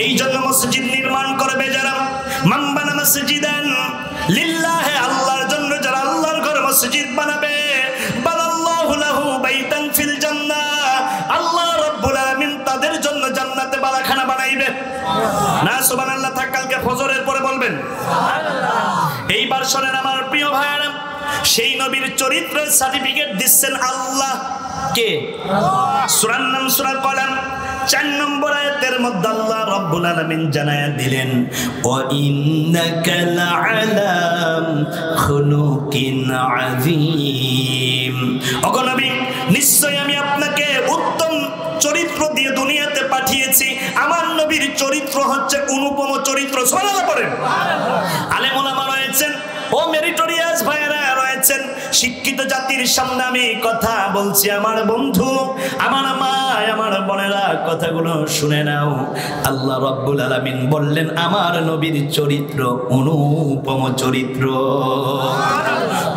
এই জন্য মসজিদ নির্মাণ করবে যারা, মান বানা মসজিদান লিল্লাহি, আল্লাহর জন্য যারা আল্লাহর ঘরে মসজিদ বানাবে, বানাল্লাহু লাহু বাইতান ফিল জান্নাহ, আল্লাহ রাব্বুল আলামিন তাদের জন্য জান্নাতে বালাখানা বানাইবে না সুবহানাল্লাহ থাক কালকে ফজরের পরে বলবেন এইবার শোনেন আমার প্রিয় ভাইরা সেই নবীর চরিত্রের সার্টিফিকেট দিচ্ছেন আল্লাহ কে সূরার নাম সূরা কলাম 4 নম্বর আয়াতের মধ্যে আল্লাহ রাব্বুল আলামিন জানায়া দিলেন ওয়া ইন্নাকা লাআলা খুলুকিন আযীম ওগো নবী নিশ্চয় আমি আপনাকে উত্তম চরিত্র দিয়ে দুনিয়াতে পাঠিয়েছি আমার নবীর চরিত্র হচ্ছে অনুপম চরিত্র সুবহানাল্লাহ পড়েন আলেম ওলামা রয়েছেন ও মেরিটোরিয়াস ভাইরা রয়েছেন শিক্ষিত জাতির সামনে আমি কথা বলছি আমার বন্ধু আমার মা আমার বোনেরা কথাগুলো শুনে নাও আল্লাহ রাব্বুল আলামিন বললেন আমার নবীর চরিত্র অনুপম চরিত্র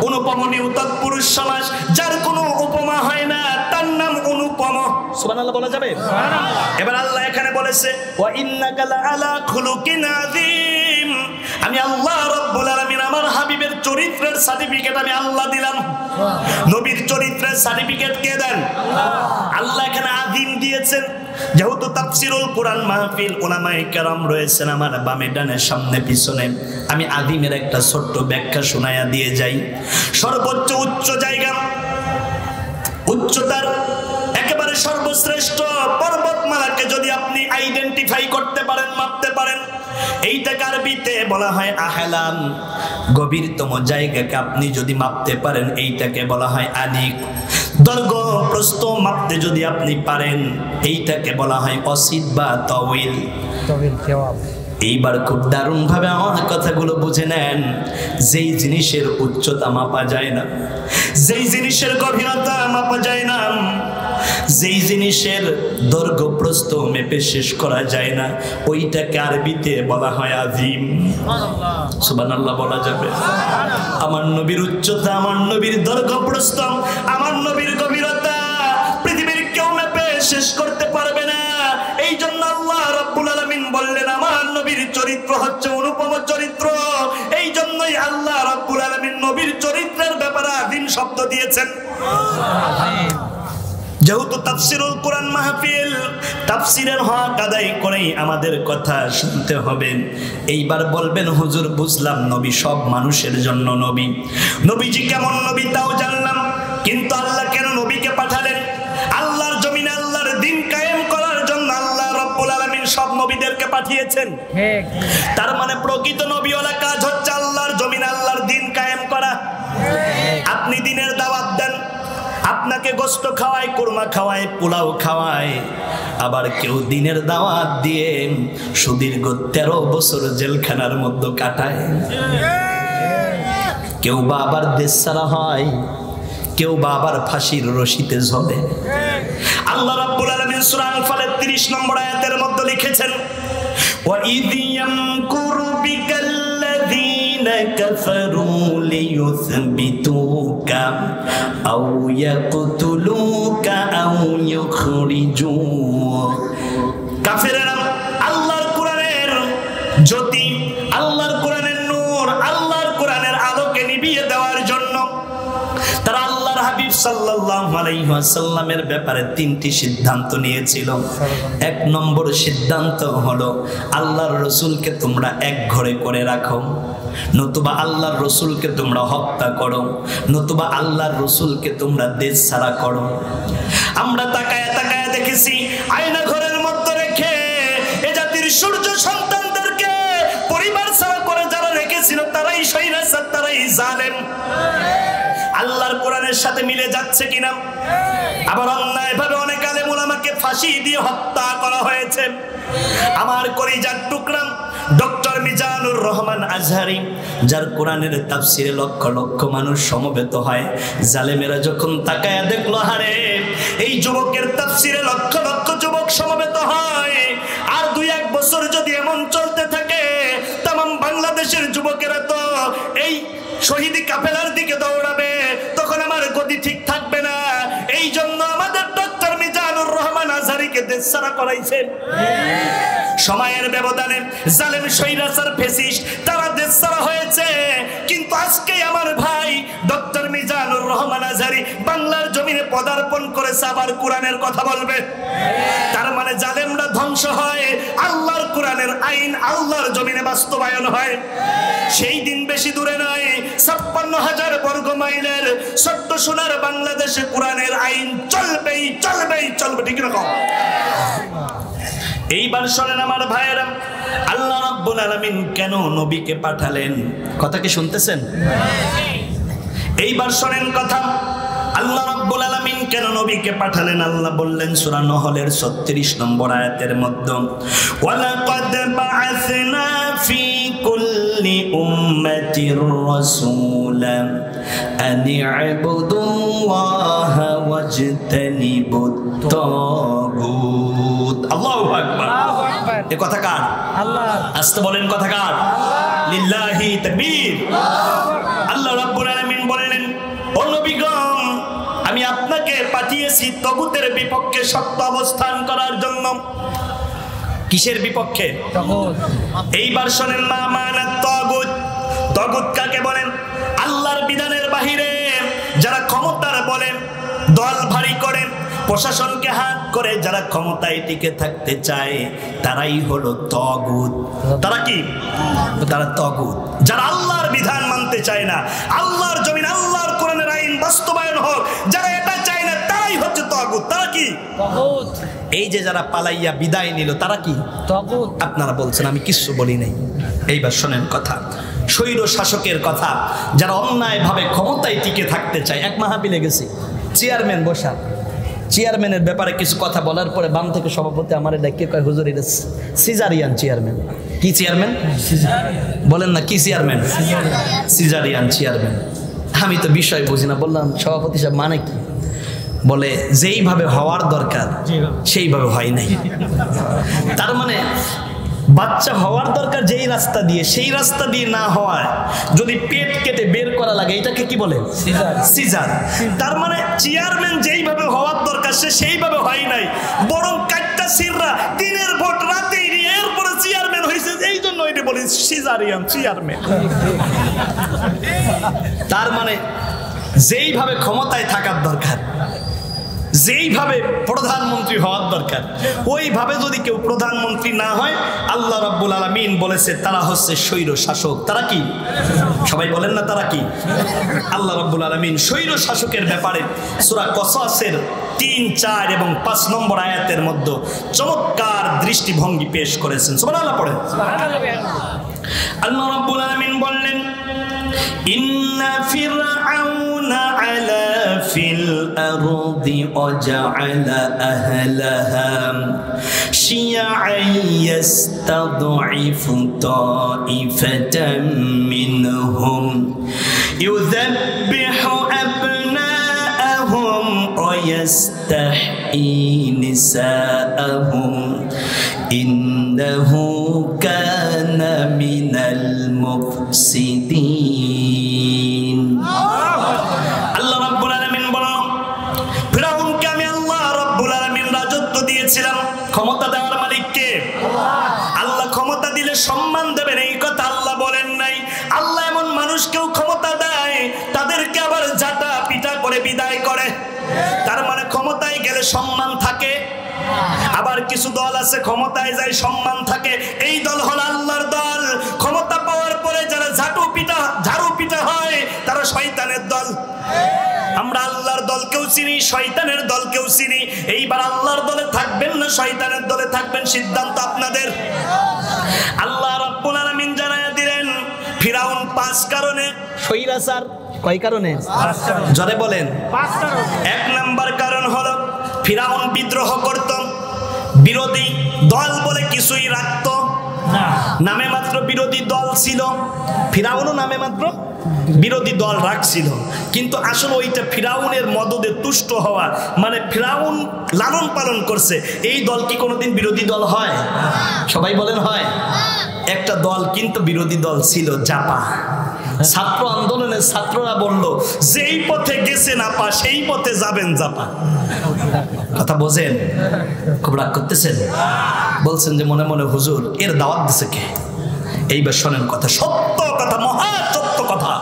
অনুপম নিউতক পুরুষ সমাজ যার কোনো উপমা হয় না তার নাম অনুপম সুবহানাল্লাহ বলা যাবে এবার আল্লাহ এখানে বলেছে ওয়া ইন্নাকা লাআলা খুলুকিন আযীম আমি আল্লাহ রাব্বুল আলামিন আমার হাবিবের চরিত্রের সার্টিফিকেট আমি আল্লাহ দিলাম নবীর চরিত্রের সার্টিফিকেট কে দেন আল্লাহ এখানে আযীম দিয়েছেন যেহেতু তাফসীরুল কোরআন মাহফিল উলামায়ে কেরাম রয়েছেন আমার বামে ডানে সামনে পিছনে আমি আযীমের একটা ছোট্ট ব্যাখ্যা শোনায়া দিয়ে যাই সর্বোচ্চ উচ্চ জায়গা উচ্চতার একেবারে সর্বশ্রেষ্ঠ পর্বতমালাকে যদি আপনি আইডেন্টিফাই করতে পারেন মাপতে পারেন এইটাকে আরবিতে বলা হয় আহলাম গভীরতম জায়গাকে আপনি যদি মাপতে পারেন এইটাকে বলা হয় আনিক দৈর্ঘ্য প্রস্থ মাপতে যদি আপনি পারেন এইটাকে বলা হয় অসিদ বা তাওয়িল জবাব এইবার খুব দারুণ ভাবে আমার কথাগুলো বুঝে নেন যেই জিনিসের উচ্চতা মাপা যায় না যেই জিনিসের গভীরতা মাপা যায় না যেই জিনিসের দৈর্ঘ্য প্রস্থ মেপে শেষ করা যায় না ওইটাকে আরবিতে বলা হয় আযীম সুবহানাল্লাহ বলা যাবে আমার নবীর উচ্চতা আমার নবীর দৈর্ঘ্য প্রস্থ আমার নবীর গভীরতা পৃথিবীর কেউ মেপে শেষ করতে পারবে না এই জন্য আল্লাহ রাব্বুল আলামিন বললেন আমার নবীর চরিত্র হচ্ছে অনুপম চরিত্র এই জন্যই আল্লাহ রাব্বুল আলামিন নবীর চরিত্রের ব্যাপারে আযীম শব্দ দিয়েছেন যেহেতু তাফসীরুল কোরআন মাহফিল তাফসীরের হক আদায় করেই আমাদের কথা শুনতে হবে এইবার বলবেন হুজুর বুঝলাম নবী সব মানুষের জন্য নবী নবীজি কেমন নবী তাও জানলাম কিন্তু আল্লাহ কেন নবীকে পাঠালেন আল্লাহর জমিনে আল্লাহর দ্বীন কায়েম করার জন্য আল্লাহ রাব্বুল আলামিন সব নবীদেরকে পাঠিয়েছেন ঠিক তার মানে প্রকৃত নবীওয়ালা কাজ হচ্ছে আল্লাহর জমিনে আল্লাহর দ্বীন কায়েম করা আপনি দ্বীনের দাওয়াত দেন আপনাকে গোশত খাওয়ায় কুরমা খাওয়ায় পোলাও খাওয়ায় আবার কেউ দ্বীনের দাওয়াত দিয়ে সুদীর্ঘ 13 বছর জেলখানার মধ্যে কাটায় কেউ বা আবার দেশ ছাড়া হয় কেউ বা আবার ফাঁসির রশিতে ঝলে আল্লাহ রাব্বুল আলামিন সূরা আনফালের 30 নম্বর আয়াতের মধ্যে লিখেছেন ওয়া ইদিয়ামকুরু বিকাল্লাযীনা কাফারু লিয়ুসবিতুকা আও ইয়াকতুলুকা আও ইউখরিজুক কাফেররা আল্লাহর কোরআনের জ্যোতি আল্লাহর কোরআনের নূর আল্লাহর কোরআনের আলোকে নিভিয়ে দেওয়ার জন্য তারা আল্লাহর হাবিব সাল্লাল্লাহু আলাইহি ওয়াসাল্লামের ব্যাপারে 3টি সিদ্ধান্ত নিয়েছিল এক নম্বর সিদ্ধান্ত হলো আল্লাহর রাসূলকে তোমরা এক ঘরে করে রাখো নতুবা আল্লাহর রাসূলকে তোমরা হত্যা করো নতুবা আল্লাহর রাসূলকে তোমরা দেশ ছাড়া করো আমরা তাকায়া তাকায়া দেখেছি আয়না ঘরের মধ্যে রেখে এ জাতির সূর্য সন্তানদেরকে পরিবার ছাড়া করে যারা রেখেছিল তারাই শয়তান তারাই জালেম আল্লাহর কোরআনের সাথে মিলে যাচ্ছে কিনা আবার অন্যায়ভাবে অনেক আলেম উলামাকে ফাঁসি দিয়ে হত্যা করা হয়েছে আমার কলিজার টুকরা ডক্টর মিজানুর রহমান আজহারি যার কোরআনের তাফসিরে লক্ষ লক্ষ মানুষ সমবেত হয় জালেমেরা যখন তাকায়া দেখলো হারে এই যুবকের তাফসিরে লক্ষ লক্ষ যুবক সমবেত হয় আর 2-1 বছর যদি এমন চলতে থাকে तमाम বাংলাদেশের যুবকেরা তো এই শহীদি কাফেলার দিকে দৌড়াবে তখন আমার গতি ঠিক থাকবে না এই জন্য আমাদের ডক্টর মিজানুর রহমান আজহারিকে দেশ ছাড়া করাইছেন সময়ের ব্যবধানে জালেম শৈরাচার ফ্যাসিস্ট তারা দেশ ছাড়া হয়েছে কিন্তু আজকে আমার ভাই ডক্টর মিজানুর রহমান আজহারি বাংলার জমিনে পদার্পণ করেছে আবার কোরআনের কথা বলবে তার মানে জালেমরা ধ্বংস হয় কোরআনের আইন আল্লাহর জমিনে বাস্তবায়ন হয়, সেই দিন বেশি দূরে নয়। ৫৬,০০০ বর্গ মাইলের ছোট্ট সোনার বাংলাদেশে কোরআনের আইন চলবেই চলবেই চলবে, ঠিক রকম। এইবার শোনেন আমার ভাইয়েরা, আল্লাহ রাব্বুল আলামিন কেন নবীকে পাঠালেন? কথা কি শুনতেছেন? এইবার শোনেন কথা, আল্লাহ রাব্বুল আলামিন কেন নবীকে পাঠালেন? আল্লাহ বললেন সূরা নহলের ৩৬ নম্বর আয়াতের মধ্যে, ওয়ালাকাদ বাআসনা ফি কুল্লি উম্মাতির রাসূলান আন ইবুদুল্লাহা ওয়াজতানিবুত তাগুত। আল্লাহু আকবার। এই কথা কার? আল্লাহ। আস্তে বলেন, কথা কার? লিল্লাহি তাকবীর। আল্লাহ রাব্বুল আলামিন বললেন, ও নবীগণ, আমি আপনাকে পাঠিয়েছি তাগুতের বিপক্ষে শক্ত অবস্থান করার জন্য। কিসের বিপক্ষে? তাগুত। এইবার শোনেন, মা মানাত তাগুত। তাগুত কাকে বলেন? আল্লাহর বিধানের বাহিরে যারা ক্ষমতার বলেন দল ভারী করেন, প্রশাসনকে হাত করে যারা ক্ষমতায় টিকে থাকতে চায়, তারাই হলো তাগুত। তারা কি? তারা তাগুত। যারা আল্লাহর বিধান মানতে চায় না, আল্লাহর জমিন আল্লাহর কোরআনের আইন বাস্তবায়ন হোক, যারা এটা চায় না, তারাই হচ্ছে তাগুত। তারা কি? তাগুত। এই যে যারা পালাইয়া বিদায় নিল, তারা কি? তাগুত। আপনারা বলছেন আমি কিছু বলি নাই। এইবার শোনেন কথা, স্বৈর শাসকের কথা, যারা অন্যায়ভাবে ক্ষমতায় টিকে থাকতে চায়। এক মাহফিলে গেছি, চেয়ারম্যান বসা, চেয়ারম্যানের ব্যাপারে কিছু কথা বলার পরে বাম থেকে সভাপতি আমার ডাকিয়ে কয়, হুজুর এটা সিজারিয়ান চেয়ারম্যান। কি চেয়ারম্যান? বলেন না, কি চেয়ারম্যান? Caesarean chairman. আমি তো বিষয় বুঝি না। বললাম সভাপতি সাহেব মানে কি? বলে যেইভাবে হওয়ার দরকার সেইভাবে হয় নাই। তার মানে বাচ্চা হওয়ার দরকার যেই রাস্তা দিয়ে, সেই রাস্তা দিয়ে না হওয়ায় যদি পেট কেটে বের করা লাগে, এটাকে কি বলে? সিজার। তার মানে চেয়ারম্যান যেইভাবে হওয়ার দরকার সে সেইভাবে হয় নাই, বরং কাটটা সিররা দিনের ভোট রাতেই নিয়ে এরপরে চেয়ারম্যান হয়েছে। এই জন্য এটা বলে সিজারিয়ান চেয়ারম্যান। তার মানে যেইভাবে ক্ষমতায় থাকার দরকার, যেইভাবে প্রধানমন্ত্রী হওয়ার দরকার, ওইভাবে যদি কেউ প্রধানমন্ত্রী না হয়, আল্লাহ রাব্বুল আলামিন বলেছে তারা হচ্ছে স্বৈর শাসক। তারা কি? সবাই বলেন না, তারা কি? আল্লাহ রাব্বুল আলামিন স্বৈর শাসকের ব্যাপারে সূরা কসসের ৩, ৪ এবং ৫ নম্বর আয়াতের মধ্যে চমৎকার দৃষ্টিভঙ্গি পেশ করেছেন। সুবহানাল্লাহ পড়েন। আল্লাহ রাব্বুল আলামিন বললেন, ইন্না ফিরআউনা আলা ফিল আরদি ওয়াজআলা আহলাহা শিয়া'আন ইস্তাদঈফু তা'iফাতাম মিনহুম ইউযাব্বিহু আবনাআহুম ওয়া ইয়াস্তাহয়ী নিসাআহুম ইন্নাহু কানা মিনাল মুফসিদিন। আল্লাহ রাব্বুল আলামিন বলেন, ফিরাউনকে আমি আল্লাহ রাব্বুল আলামিন রাজত্ব দিয়েছিলাম। ক্ষমতা দেওয়ার মালিক কে? আল্লাহ। ক্ষমতা দিলে সম্মান দেবেন, এই কথা আল্লাহ বলেন নাই। আল্লাহ এমন মানুষকেও ক্ষমতা দেয়, তাদেরকে আবার জাতা পিটা করে বিদায় করে। তার মানে ক্ষমতায় গেলে সম্মান থাকে, আবার কিছু দল আছে ক্ষমতায় যায় সম্মান থাকে। এই দল হল আল্লাহর দল। ক্ষমতা পাওয়ার পরে যারা ঝাড়ু পিটা হয়, তারা শয়তানের দল। আমরা আল্লাহর দলকেও চিনি, শয়তানের দলকেও চিনি। এইবার আল্লাহর দলে থাকবেন না শয়তানের দলে থাকবেন, সিদ্ধান্ত আপনাদের। আল্লাহ রাব্বুল আলামিন জানায়া দিলেন, ফিরাউন ৫ কারণে স্বৈরাচার। কয় কারণে? জোরে বলেন। ৫ কারণ। ১ নাম্বার কারণ হলো ফিরাউন বিদ্রোহ করত, বিরোধী দল বলে কিছুই রাখত না। নামে মাত্র বিরোধী দল ছিল, ফিরাউনও নামে মাত্র বিরোধী দল রাখছিল, কিন্তু আসলে ওইটা ফিরাউনের মদদে তুষ্ট হওয়া, মানে ফিরাউন লালন পালন করছে। এই দল কি কোনোদিন বিরোধী দল হয়? সবাই বলেন হয়। একটা দল কিন্তু বিরোধী দল ছিল, জাপা। ছাত্র আন্দোলনের ছাত্ররা বলল, যেই পথে গেছেন আপা সেই পথে যাবেন জাপা। কথা বোঝেন? খুব রাগ করতেছেন? বলছেন যে মনে মনে, হুজুর এর দাওয়াত দিছে কে? এইবার শোনেন কথা, সত্য কথা, মহা সত্য কথা।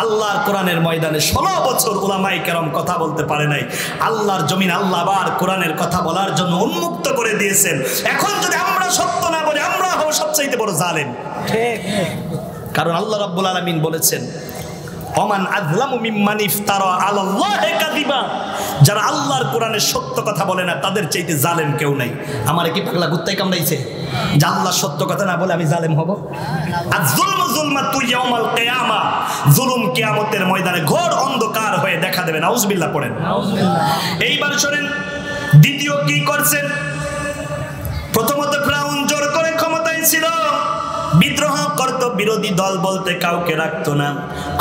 আল্লাহর কোরআনের ময়দানে 16 বছর উলামায়ে কেরাম কথা বলতে পারে নাই। আল্লাহর জমিন আল্লাহ আবার কোরআনের কথা বলার জন্য উন্মুক্ত করে দিয়েছেন। এখন যদি আমরা সত্য না বলি, আমরা হব চাইতে বড় জালেম। ঠিক, কারণ আল্লাহ রাব্বুল আলামিন বলেছেন ওমান আযলামু মিম্মান ইফতারা আলাল্লাহি কাযিবা, যারা আল্লাহর কোরআনে সত্য কথা বলে না তাদের চাইতে জালেম কেউ নাই। আমার কি পাগলা কুত্তায় কামড়াইছে যে আল্লাহ সত্য কথা না বলে আমি জালেম হব? আয-যুলমু যুলমাতু ইয়াউমাল কিয়ামা, জুলুম কিয়ামতের ময়দানে ঘোর অন্ধকার হয়ে দেখা দেবে। নাউজুবিল্লাহ পড়েন। এইবার শুনেন দ্বিতীয় কি করছেন। প্রথমত ফিরাউন জোর করে ক্ষমতায় ছিল, বিদ্রোহ করত, বিরোধী দল বলতে কাউকে রাখতো না।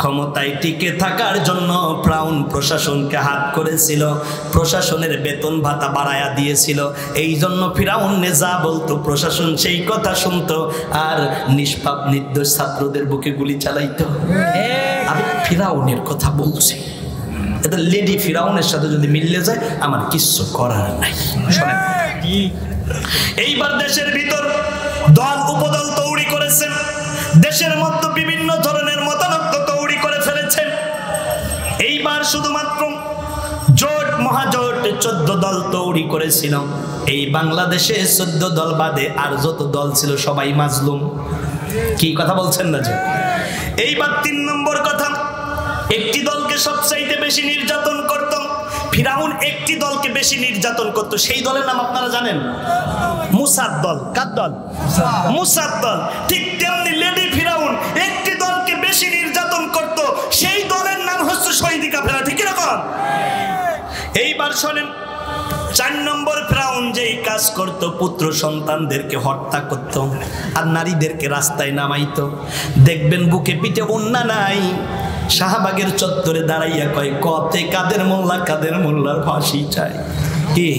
ক্ষমতায় টিকে থাকার জন্য ফিরাউন প্রশাসনকে হাত করেছিল, প্রশাসনের বেতন ভাতা বাড়ায়া দিয়েছিল। এই জন্য ফিরাউন যা বলতো প্রশাসন সেই কথা শুনতো, আর নিষ্পাপ নির্দোষ ছাত্রদের বুকে গুলি চালাইতো। আমি ফিরাউনের কথা বলছি, এটা লেডি ফিরাউনের সাথে যদি মিললে যায় আমার কিচ্ছু করার নাই। শোনেন, এইবার দেশের ভিতর দল উপদল তৈরি করেছেন, দেশের মধ্যে বিভিন্ন ধরনের মতানৈক্য তৈরি করে ফেলেছেন। এইবার শুধুমাত্র জোট মহাজোট 14 দল তৈরি করেছিল। এই বাংলাদেশে 14 দল বাদে আর যত দল ছিল সবাই মাজলুম। কি কথা বলছেন না? যে এইবার 3 নম্বর কথা, একটি দলকে সবচাইতে বেশি নির্যাতন করত ফিরাউন, একটি দলকে বেশি নির্যাতন করত। সেই দলের নাম আপনারা জানেন? মুসাদ দল। কার দল? মুসাদ দল। ঠিক তেমনি লেডি ফিরাউন একটি দলকে বেশি নির্যাতন করত, সেই দলের নাম হচ্ছে শহীদি কাফেলা। ঠিক এরকম। এইবার শোনেন, 4 নম্বর ফিরাউন যেই কাজ করত, পুত্র সন্তানদেরকে হত্যা করত আর নারীদেরকে রাস্তায় নামাইতো। দেখবেন বুকে পিঠে ওন্না নাই, শাহবাগের চত্বরে দাঁড়াইয়া কয় কতে কাদের মোল্লার ফাঁসি চাই। কি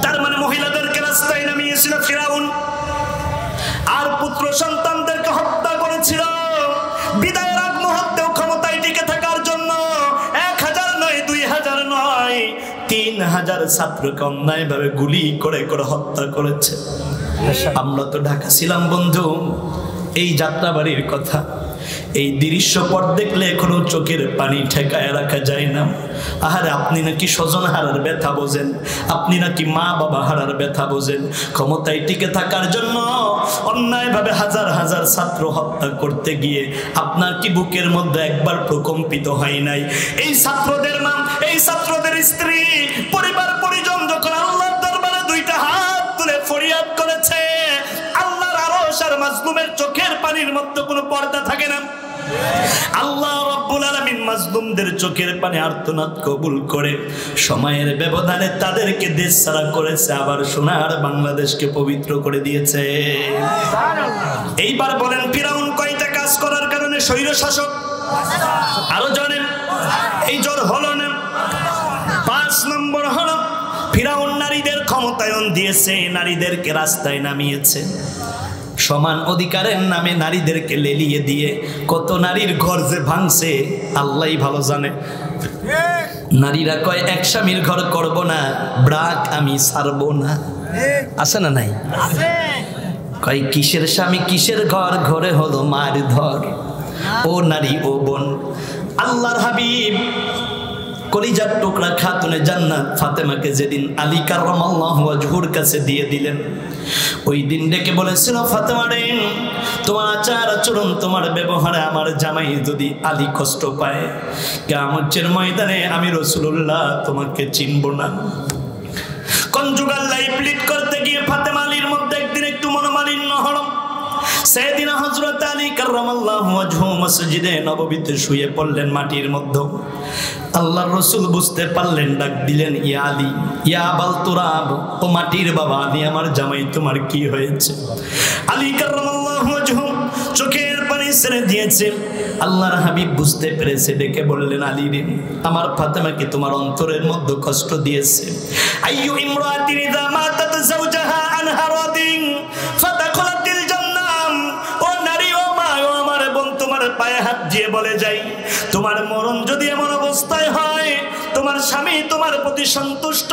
তার মানে মহিলাদেরকে রাস্তায় নামিয়েছিল ফিরাউন, আর পুত্র সন্তানদেরকে হত্যা করেছিল। বিদায়ের আগ মুহূর্তেও ক্ষমতায় টিকে থাকার জন্য 1000 নয়, 2000 নয়, 3000 ছাত্রকে অন্যায়ভাবে গুলি করে করে হত্যা করেছে। আমরা তো ঢাকা ছিলাম বন্ধু, এই যাত্রাবাড়ির কথা, এই দৃশ্যপট দেখলে এখনো চোখের পানি ঠেকায় রাখা যায় না। আহারে, আপনি নাকি স্বজন হারার ব্যথা বোঝেন, আপনি নাকি মা বাবা হারার ব্যথা বোঝেন। ক্ষমতায় টিকে থাকার জন্য অন্যায়ভাবে হাজার হাজার ছাত্র হত্যা করতে গিয়ে আপনার কি বুকের মধ্যে একবার প্রকম্পিত হয় নাই? এই ছাত্রদের মা, এই ছাত্রদের স্ত্রী, পরিবার পরিজন যখন আল্লাহর দরবারে 2টা হাত তুলে ফরিয়াদ করেছে, আল্লাহর আরশ আর মাজলুমের চোখের পানির মধ্যে কোনো পর্দা থাকে না। আল্লাহ রাব্বুল আলামিন মাজলুমদের চোখের পানি আর্তনাদ কবুল করে সময়ের ব্যবধানে তাদেরকে দেশ ছাড়া করেছে, আবার সোনার বাংলাদেশকে পবিত্র করে দিয়েছে। এইবার বলেন ফিরাউন কয়টা কাজ করার কারণে স্বৈর শাসক? আরো জানেন? এই জোর হলো না। 5 নম্বর হলো ফিরাউন নারীদের ক্ষমতায়ন দিয়েছে, নারীদেরকে রাস্তায় নামিয়েছে। সমান অধিকারের নামে নারীদেরকে লেলিয়ে দিয়ে কত নারীর ঘর যে ভাঙছে আল্লাহই ভালো জানে। নারীরা কয় এক স্বামীর ঘর করব না, ব্রাক আমি ছাড়বো না। আছে না নাই? কয় কিসের স্বামী কিসের ঘর, ঘরে হলো মার ধর। ও নারী ও বোন, আল্লাহর হাবিব কলিজার টুকরা খাতুনে জান্নাত ফাতেমাকে যেদিন আলী কাররামাল্লাহু ওয়াজহুর কাছে দিয়ে দিলেন, ওই দিন ডেকে বলেছিল, ফাতেমা রে, তোমার আচার আচরণ, তোমার ব্যবহারে আমার জামাই যদি আলী কষ্ট পায়, কিয়ামতের ময়দানে আমি রাসূলুল্লাহ তোমাকে চিনব না। কনজুগাল লাইফ লিড করতে গিয়ে ফাতেমা আলীর মধ্যে একদিন একটু মনোমালিন্য হলো। সেদিন হযরত আলী কাররামাল্লাহু ওয়াজহু মসজিদে নববীতে শুয়ে পড়লেন মাটির মধ্যে। আল্লাহর রাসূল বুঝতে পারলেন, ডাক দিলেন, ইয়া আলী, ইয়া আবাল তুরাব, ও মাটির বাবা আলী, আমার জামাই তোমার কি হয়েছে? আলী কাররামাল্লাহু ওয়াজহু চোখের পানি ছেড়ে দিয়েছে। আল্লাহর হাবিব বুঝতে পেরেছে, ডেকে বললেন, আলী রে, আমার ফাতেমাকে তোমার অন্তরের মধ্যে কষ্ট দিয়েছে। আইয়ু ইমরাতিন ইযা মাতাত যাওজাহা আনহা রাদিন ফাদাখালাতিল জান্নাহ। ও নারী, ও মা, ও আমার বোন, তোমার পায়ে হাত দিয়ে বলে যাই, তোমার মরণ যদি এমন অবস্থায় হয় তোমার স্বামী তোমার প্রতি সন্তুষ্ট,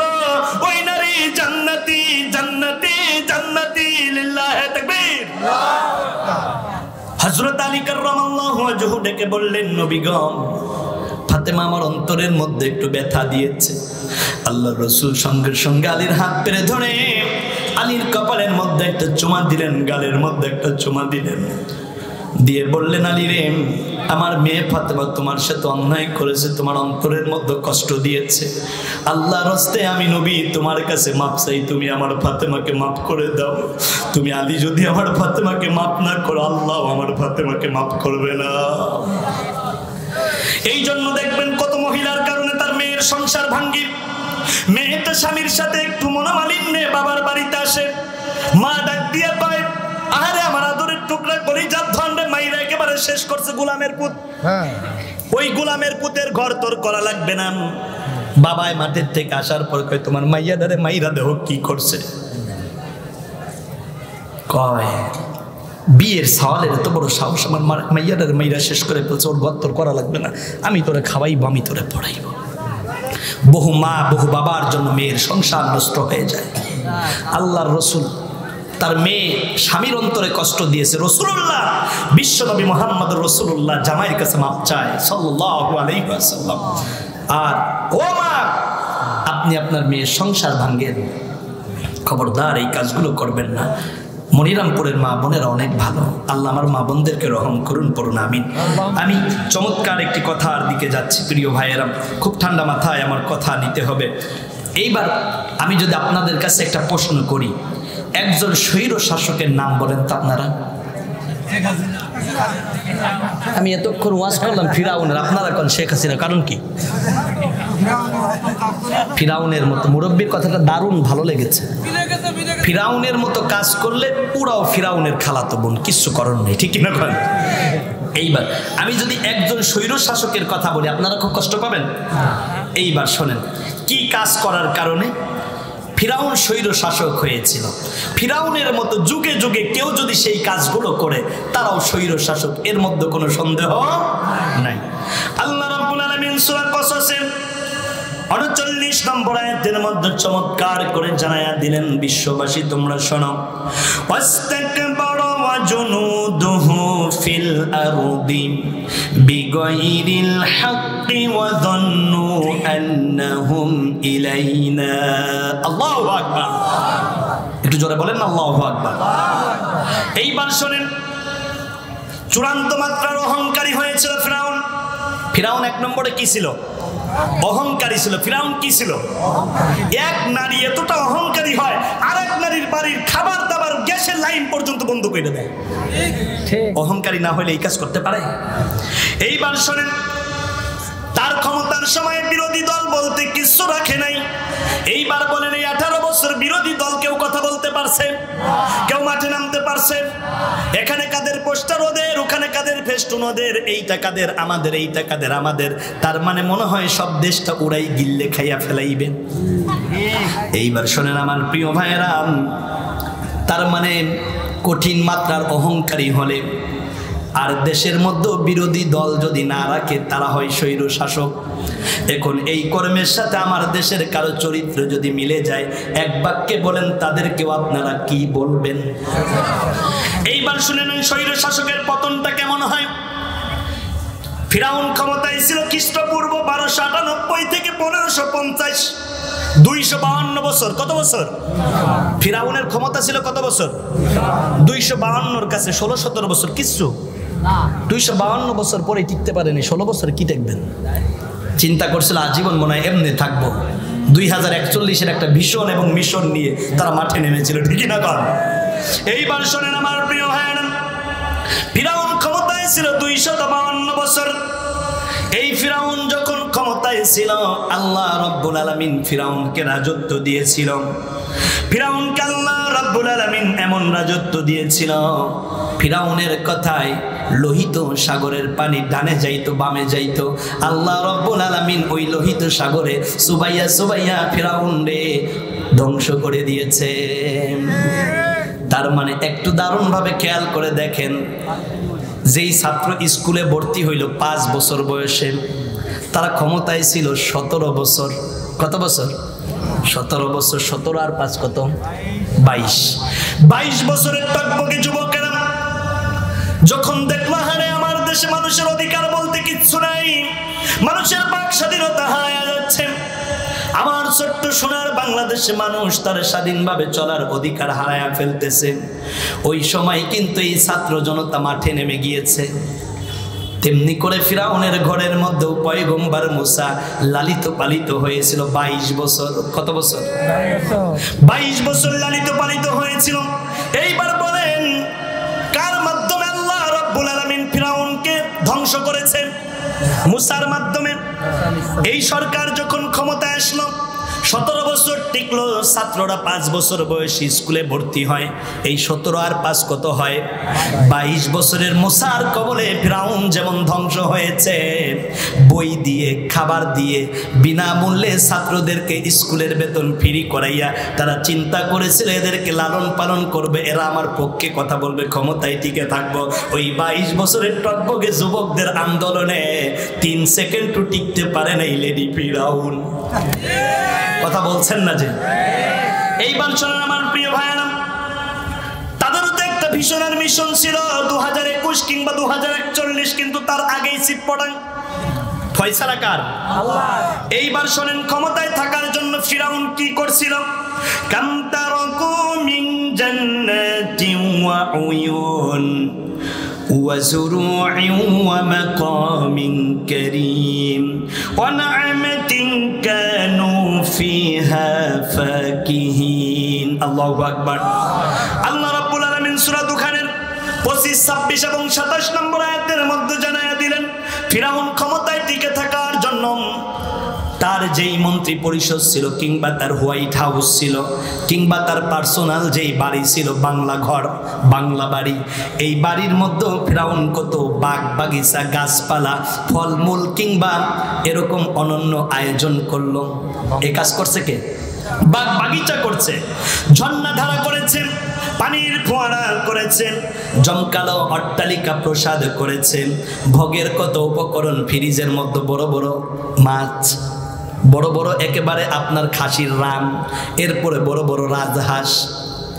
ওই নারী জান্নাতি জান্নাতি জান্নাতি। লিল্লাহি তাকবীর। হযরত আলী কাররামাল্লাহু ওয়াজহু ডেকে বললেন, নবী গো, ফাতেমা আমার অন্তরের মধ্যে একটু ব্যথা দিয়েছে। আল্লাহর রাসূল সঙ্গে সঙ্গে আলীর হাত পেরে ধরে আলীর কপালের মধ্যে একটা চুমা দিলেন, গালের মধ্যে একটা চুমা দিলেন, দিয়ে বললেন, আলী রে, আমার মেয়ে ফাতেমা তোমার সাথে অন্যায় করেছে, তোমার অন্তরের মধ্যে কষ্ট দিয়েছে। আল্লাহর হস্তে আমি নবী তোমার কাছে মাপ চাই, তুমি আমার ফাতেমাকে মাফ করে দাও। তুমি আলী যদি আমার ফাতেমাকে মাফ না করো, আল্লাহ আমার ফাতেমাকে মাফ করবে না। এই জন্য দেখবেন কত মহিলার কারণে তার মেয়ের সংসার ভাঙ্গি। মেয়েটা স্বামীর সাথে একটু মনোমালিন্যে বাবার বাড়িতে আসে, মা ডাক দিয়ে পায়, আরে আমার আদরের টুকরা কলিজার ধন রে, মাইরা একেবারে শেষ করছে গোলামের পুত। ওই গোলামের পুতের ঘর তোর করা লাগবে না। বাবায় মাঠের থেকে আসার পর কয়, তোমার মাইয়া দারে মাইরা দেহ কি করছে? কয়, বিয়ের সওয়ালের এত বড় সাহস, আমার মাইয়া দারে মাইরা শেষ করে ফেলছে, ওর ঘর তোর করা লাগবে না, আমি তোরে খাওয়াইবো, আমি তোরে পড়াইবো। বহু মা বহু বাবার জন্য মেয়ের সংসার নষ্ট হয়ে যায়। আল্লাহর রসুল তার মেয়ে স্বামীর অন্তরে কষ্ট দিয়েছে, রাসূলুল্লাহ বিশ্বনবী মুহাম্মদ রাসূলুল্লাহ জামাইয়ের কাছে মাপ চায় সাল্লাল্লাহু আলাইহি ওয়াসাল্লাম। আর ও মা, আপনি আপনার মেয়ের সংসার ভাঙেন, খবরদার এই কাজগুলো করবেন না। মনিরামপুরের মা বোনেরা অনেক ভালো, আল্লাহ আমার মা বোনদেরকে রহম করুন, পড়ুন আমিন। আমি চমৎকার একটি কথার দিকে যাচ্ছি প্রিয় ভাইয়েরা, খুব ঠান্ডা মাথায় আমার কথা নিতে হবে। এইবার আমি যদি আপনাদের কাছে একটা প্রশ্ন করি, একজন স্বৈর শাসকের নাম বলেন তো আপনারা। আমি এতক্ষণ ওয়াজ করলাম ফিরাউনের, আপনারা কোন শেখ হাসিনা, কারণ কি? ফিরাউনের মতো মুরব্বীর কথাটা দারুণ ভালো লেগেছে। ফিরাউনের মতো কাজ করলে পুরাও ফিরাউনের খালাতো বোন, কিচ্ছু করার নেই, ঠিক কিনা করেন? এইবার আমি যদি একজন স্বৈর শাসকের কথা বলি, আপনারা খুব কষ্ট পাবেন। এইবার শোনেন, কি কাজ করার কারণে ফিরাউন স্বৈর শাসক হয়েছিল। ফিরাউনের মতো যুগে যুগে কেউ যদি সেই কাজগুলো করে, তারাও স্বৈর শাসক, এর মধ্যে কোনো সন্দেহ নাই। আল্লাহ রাব্বুল আলামিন সূরা কসসে 39 নম্বর আয়াতের মধ্যে চমৎকার করে জানায়া দিলেন, বিশ্ববাসী তোমরা শোনো, ওয়াস্তাকবারা ওয়া জুনুদুহু ফিল আরদি বিগাইরিল হাক্কি ওয়া যান্নু আন্নাহুম ইলাইনা। আল্লাহু আকবার, একটু জোরে বলেন না, আল্লাহু আকবার। এইবার শোনেন, চূড়ান্ত মাত্রার অহংকারী হয়েছিল ফিরাউন। ফিরাউন এক নম্বরে কি ছিল? অহংকারী ছিল। ফিরাউন কি ছিল? এক নারী এতটা অহংকারী হয়, আরেক নারীর বাড়ির খাবার দাবার গ্যাসের লাইন পর্যন্ত বন্ধ করে দেয়। অহংকারী না হলে এই কাজ করতে পারে? এইবার শোনেন, তার ক্ষমতার সময় বিরোধী দল বলতে কিছু রাখে নাই। এইবার বলেন, এই 18 বছর বিরোধী দল কেউ কথা বলতে পারছে? কেউ মাঠে নামতে পারছে? এখানে কাদের পোস্টার ওদের, ওখানে কাদের ফেস্টুন ওদের, এইটা কাদের আমাদের, এইটা কাদের আমাদের। তার মানে মনে হয় সব দেশটা উড়াই গিল্লে খাইয়া ফেলাইবে। এইবার শোনেন আমার প্রিয় ভাইয়েরা, তার মানে কঠিন মাত্রার অহংকারী হলে আর দেশের মধ্যে বিরোধী দল যদি না রাখে, তারা হয় স্বৈর শাসক। এখন এই কর্মের সাথে আমার দেশের কারো চরিত্র যদি মিলে যায়, এক বাক্যে বলেন তাদেরকেও আপনারা কি বলবেন? এইবার শুনে নেন স্বৈর শাসকের পতনটা কেমন হয়। ফিরাউন ক্ষমতায় ছিল খ্রিস্টপূর্ব 1298 থেকে 1550, 252 বছর। কত বছর? ফিরাউনের ক্ষমতা ছিল কত বছর? 252 কাছে 16-17 বছর, কিচ্ছু 252 বছর পরে টিকতে পারেনি, 16 বছর কি দেখবেন? চিন্তা করছিল আজীবন মনে হয় এমনি থাকবো। 2041-এর একটা ভীষণ এবং মিশন নিয়ে তারা মাঠে নেমেছিল, ঠিকই না কর? এইবার শোনেন আমার প্রিয় ভাইয়েরা, ফিরাউন ক্ষমতায় ছিল 252 বছর। এই ফিরাউন যখন ক্ষমতায় ছিল, আল্লাহ রাব্বুল আলামিন ফিরাউনকে রাজত্ব দিয়েছিল। ফিরাউনকে আল্লাহ রাব্বুল আলামিন এমন রাজত্ব দিয়েছিল, ফিরাউনের কথায় লোহিত সাগরের পানি ডানে যাইতো বামে যাইতো। আল্লাহ রাব্বুল আলামিন ওই লোহিত সাগরে সুবাইয়া সুবাইয়া ফিরাউন রে ধ্বংস করে দিয়েছে। তার মানে একটু দারুণ ভাবে খেয়াল করে দেখেন, যেই ছাত্র স্কুলে ভর্তি হইল 5 বছর বয়সে, তারা ক্ষমতায় ছিল 17 বছর। কত বছর? 17 বছর। 17 আর 5 কত? 22 বছরের টকবকে যুবকেরা যখন দেখলো, হারে আমার দেশে মানুষের অধিকার বলতে কিচ্ছু নাই, মানুষের বাক স্বাধীনতা হারায় যাচ্ছে, আমার ছোট্ট সোনার বাংলাদেশে মানুষ তার স্বাধীনভাবে চলার অধিকার হারায়া ফেলতেছে। ওই সময় কিন্তু এই ছাত্র জনতা মাঠে নেমে গিয়েছে। তেমনি করে ফিরাউনের ঘরের মধ্যে পয়গম্বর মুসা লালিত পালিত হয়েছিল 22 বছর। কত বছর? 22 বছর লালিত পালিত হয়েছিল। এইবার বলেন কার মাধ্যমে আল্লাহ রাব্বুল আলামিন ফিরাউনকে ধ্বংস করেছেন? মুসার মাধ্যমে। এই সরকার যখন ক্ষমতায় আসলো 17 বছর টিকলো, ছাত্ররা 5 বছর বয়সী স্কুলে ভর্তি হয়। এই 17 আর 5 কত হয়? 22 বছরের মুসার কবলে ফিরাউন যেমন ধ্বংস হয়েছে, বই দিয়ে খাবার দিয়ে বিনামূল্যে ছাত্রদেরকে স্কুলের বেতন ফ্রি করাইয়া তারা চিন্তা করেছিল এদেরকে লালন পালন করবে, এরা আমার পক্ষে কথা বলবে, ক্ষমতায় টিকে থাকবো। ওই 22 বছরের টকবগে যুবকদের আন্দোলনে 3 সেকেন্ডও টিকতে পারে নাই লেডি ফিরাউন। কথা বলছেন না যে? এইবার শোনেন আমার প্রিয় ভাইয়েরা, তাদেরও তো একটা ভিশনারি মিশন ছিল 2021 কিংবা 2041, কিন্তু তার আগেই সিট পড়ান। ফয়সালা কার? আল্লাহ। এইবার শোনেন ক্ষমতায় থাকার জন্য ফিরাউন কি করছিল? কাম তারাকু মিন জান্নাতিন ওয়া উয়ুন ওয়া যুরু'in ওয়া মাকামিন কারীম ওয়া না'মাতিন কানু ফিহা ফাকিহিন। আল্লাহু আকবার। আল্লাহ রাব্বুল আলামিন সূরা দুখানের 25, 26 এবং 27 নম্বর আয়াতের মধ্যে জানায়া দিলেন ফিরাউন ক্ষমতায় টিকে থাকার জন্য তার যেই মন্ত্রী পরিষদ ছিল কিংবা তার হোয়াইট হাউস ছিল কিংবা তার পার্সোনাল যেই বাড়ি ছিল, বাংলা ঘর, বাংলা বাড়ি, এই বাড়ির মধ্যে ফিরাউন কত বাগ বাগিচা, গাছপালা, ফলমূল কিংবা এরকম অনন্য আয়োজন করলো। এই কাজ করছে কে? বাগ বাগিচা করছে, ঝর্ণা ধারা করেছেন, পানির ফোয়ারা করেছেন, জমকালো অট্টালিকা প্রসাদ করেছেন, ভোগের কত উপকরণ, ফ্রিজের মধ্যে বড় বড় মাছ, বড় বড় একেবারে আপনার খাসির রান, এরপরে বড় বড় রাজহাঁস।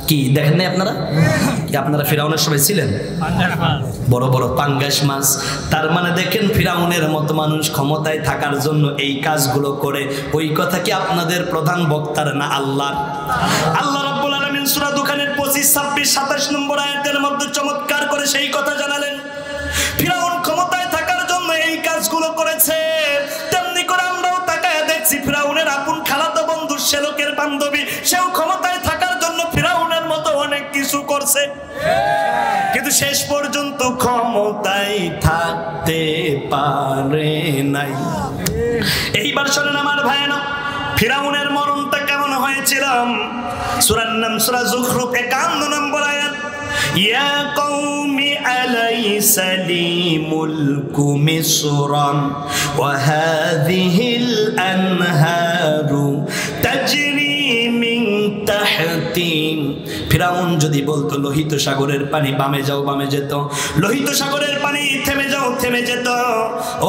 কি দেখেন নাই আপনারা? কি আপনারা ফিরাউনের সময় ছিলেন? বড় বড় পাঙ্গাস মাছ। তার মানে দেখেন ফিরাউনের মতো মানুষ ক্ষমতায় থাকার জন্য এই কাজগুলো করে। ওই কথা কি আপনাদের প্রধান বক্তার না আল্লাহর? আল্লাহ রাব্বুল আলামিন সূরা দুখানের 25, 26, 27 নম্বর আয়াতের মধ্যে চমৎকার করে সেই কথা জানালেন। ফিরাউন ক্ষমতায় থাকার জন্য এই কাজগুলো করেছে। তেমনি করে আমরাও তাকায় দেখছি ফিরাউনের আপন খালাতো বন্ধু, শ্যালকের বান্ধবী, সেও ক্ষমতায় থাকার জন্য ফিরাউনের মতো অনেক কিছু করছে, কিন্তু শেষ পর্যন্ত ক্ষমতায় থাকতে পারে নাই। এইবার শোনেন আমার ভাইয়েরা, ফিরাউনের মরণটা কেমন হয়েছিল? সূরার নাম সূরা যুখরুফ 51 নম্বর আয়াত। ইয়া কওমি আলাইসা লি মুলকু মিসরান ওয়া হাযিহিল আনহারু তাজরি মিন তাহতি। ফিরাউন যদি বলতো লোহিত সাগরের পানি বামে যাও, বামে যেত। লোহিত সাগরের পানি থেমে যাও, থেমে যেত।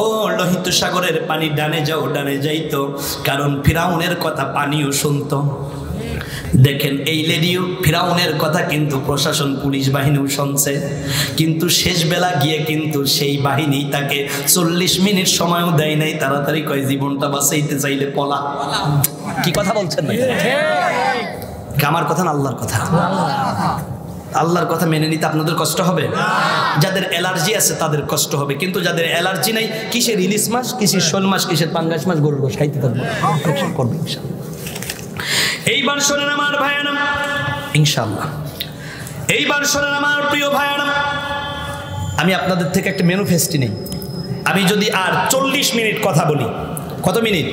ও লোহিত সাগরের পানি ডানে যাও, ডানে যাইতো। কারণ ফিরাউনের কথা পানিও শুনতো। দেখেন এই লেডিও ফিরাউনের কথা কিন্তু প্রশাসন, পুলিশ বাহিনীও শুনছে, কিন্তু শেষ বেলা গিয়ে কিন্তু সেই বাহিনী তাকে 40 মিনিট সময়ও দেয় নাই। তাড়াতাড়ি কয় জীবনটা বাঁচাইতে চাইলে পলা। কি কথা বলছেন না? আমার কথা না আল্লাহর কথা। আল্লাহর কথা মেনে নিতে আপনাদের কষ্ট হবে। যাদের অ্যালার্জি আছে তাদের কষ্ট হবে, কিন্তু যাদের অ্যালার্জি নাই, কিসের ইলিশ মাছ, কিসের শোল মাছ, কিসের পাঙ্গাস মাছ, গরুর গোশত খাইতে পারবো, করবে ইনশাআল্লাহ। এইবার শোনেন আমার ভাইয়েরা, ইনশাআল্লাহ এইবার শোনেন আমার প্রিয় ভাইয়েরা, আমি আপনাদের থেকে একটা ম্যানিফেস্টো নেই। আমি যদি আর 40 মিনিট কথা বলি, কত মিনিট?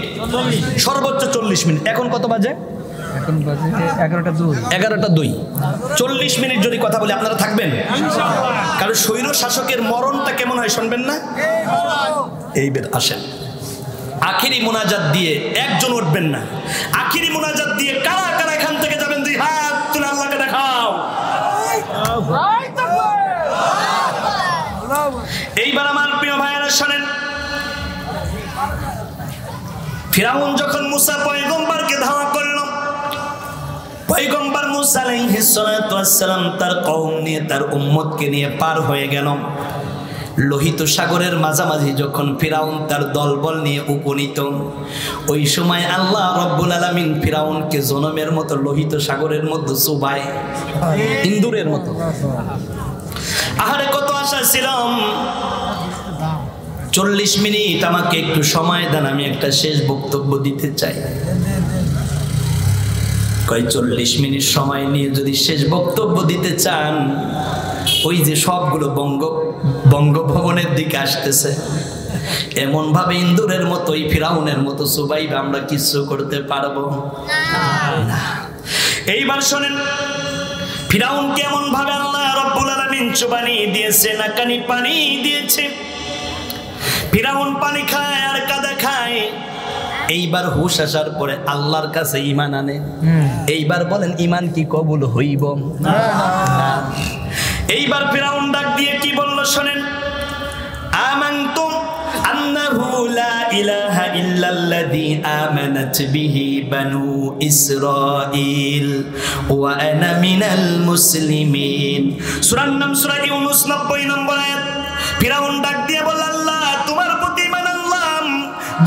সর্বোচ্চ 40 মিনিট। এখন কত বাজে? এখন বাজে 11টা 2। 40 মিনিট যদি কথা বলি আপনারা থাকবেন? কারণ স্বৈর শাসকের মরণটা কেমন হয় শুনবেন না? এইবার আসেন, আখিরি মোনাজাত দিয়ে একজন উঠবেন না। আখিরি মোনাজাত দিয়ে কারা কারা এখান থেকে যাবেন? দুই হাত তুলে আল্লাহকে দেখাও। এইবার আমার প্রিয় ভাইয়েরা শোনেন, ফিরাউন যখন মুসা পয়গম্বরকে ধাওয়া করল, পয়গম্বর মুসা আলাইহিস সালাতু ওয়াস সালাম তার কওম নিয়ে, তার উম্মতকে নিয়ে পার হয়ে গেল। লোহিত সাগরের মাঝামাঝি যখন ফিরাউন তার দলবল নিয়ে উপনীত, ওই সময় আল্লাহ রব্বুল আলামিন ফিরাউনকে জনমের মতো লোহিত সাগরের মধ্যে চুবায়, ইন্দুরের মতো। আহারে কত আশা ছিলাম, 40 মিনিট আমাকে একটু সময় দেন, আমি একটা শেষ বক্তব্য দিতে চাই। কয় 40 মিনিট সময় নিয়ে যদি শেষ বক্তব্য দিতে চান, ওই যে সবগুলো বঙ্গভবনের দিকে আসতেছে, এমন ভাবে ইন্দুরের মতো ওই ফিরাউনের মতো সুবাইবে, আমরা কিছু করতে পারবো না। এইবার শোনেন, ফিরাউন কেমন ভাবে আল্লাহ রব্বুল আলামিন চুবানি দিয়েছে, নাকানি পানি দিয়েছে। ফিরাউন পানি খায় আর কাদা খায়। এইবার হুশ আসার পরে আল্লাহর কাছে ঈমান আনে। এইবার বলেন ঈমান কি কবুল হইব? না। এইবার ফিরাউন ডাক দিয়ে কি বলল শোনেন, আমানতু আন্নাহু লা ইলাহা ইল্লাল্লাযী আমানাত বিহি বানু ইসরাঈল ওয়া আনা মিনাল মুসলিমিন। সূরার নাম সূরা ইউনূস 90 নম্বর আয়াত। ফিরাউন ডাক দিয়ে বলল, আল্লাহ তোমার প্রতি ঈমান আনলাম,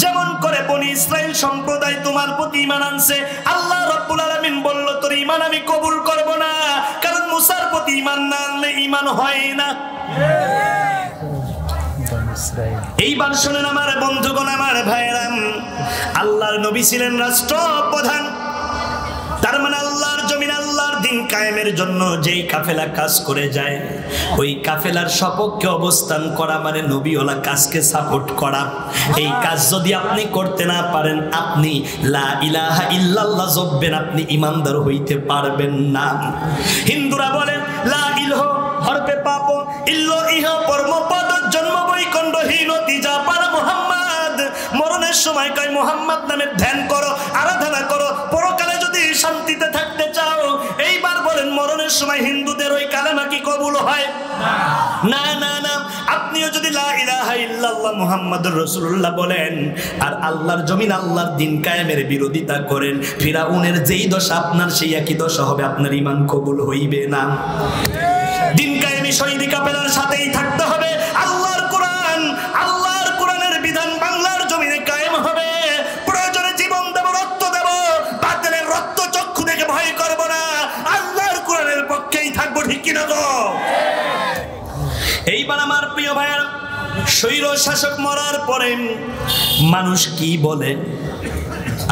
যেমন করে বনি ইসরাইল সম্প্রদায় তোমার প্রতি ঈমান আনছে। আল্লাহ রাব্বুল আলামিন বলল, তোর ঈমান আমি কবুল করব না, কারণ মুসার প্রতি ঈমান না আনলে ঈমান হয় না। এইবার শুনেন আমার বন্ধুগণ, আমার ভাইরা, আল্লাহর নবী ছিলেন রাষ্ট্রপ্রধান। তার মানে আল্লাহর জমিন, আল্লাহর দিন কায়েমের জন্য যেই কাফেলা কাজ করে যায়, ওই কাফেলার সপক্ষে অবস্থান করা মানে নবীওয়ালা কাজকে সাপোর্ট করা। এই কাজ যদি আপনি করতে না পারেন, আপনি লা ইলাহা ইল্লাল্লাহ জপবেন, আপনি ইমানদার হইতে পারবেন না। হিন্দুরা বলেন লা ইলাহ হরপে পাপ, ইল্লো ইহ পরমপদ, জন্ম বৈকুণ্ঠহীন তিজা পার মুহাম্মদ। মরণের সময় কয় মুহাম্মদ নামের ধ্যান করো, আরাধনা করো, পরকালে যদি শান্তিতে থাকতে চাও। এইবার বলেন মরণের সময় হিন্দুদের ওই কালেমা কি কবুল হয়? না না না। আপনিও যদি লা ইলাহা ইল্লাল্লাহ মুহাম্মাদুর রাসূলুল্লাহ বলেন আর আল্লাহর জমিন, আল্লাহর দিন কায়েমের বিরোধিতা করেন, ফিরাউনের যেই দশা আপনার সেই একই দশা হবে, আপনার ঈমান কবুল হইবে না। দিন কায়েমি শহীদি কাফেলার সাথেই থাকতে হবে। আল্লাহর কোরআন, আল্লাহর কোরআনের বিধান বাংলার জমিনে কায়েম হবে। প্রয়োজনে জীবন দেব, রক্ত দেব, বাতিলের রক্ত চক্ষু দেখে ভয় করব না, আল্লাহর কোরআনের পক্ষেই থাকবো। ঠিক কিনা গো? এইবার আমার প্রিয় ভাইয়ের, স্বৈর শাসক মরার পরে মানুষ কি বলে?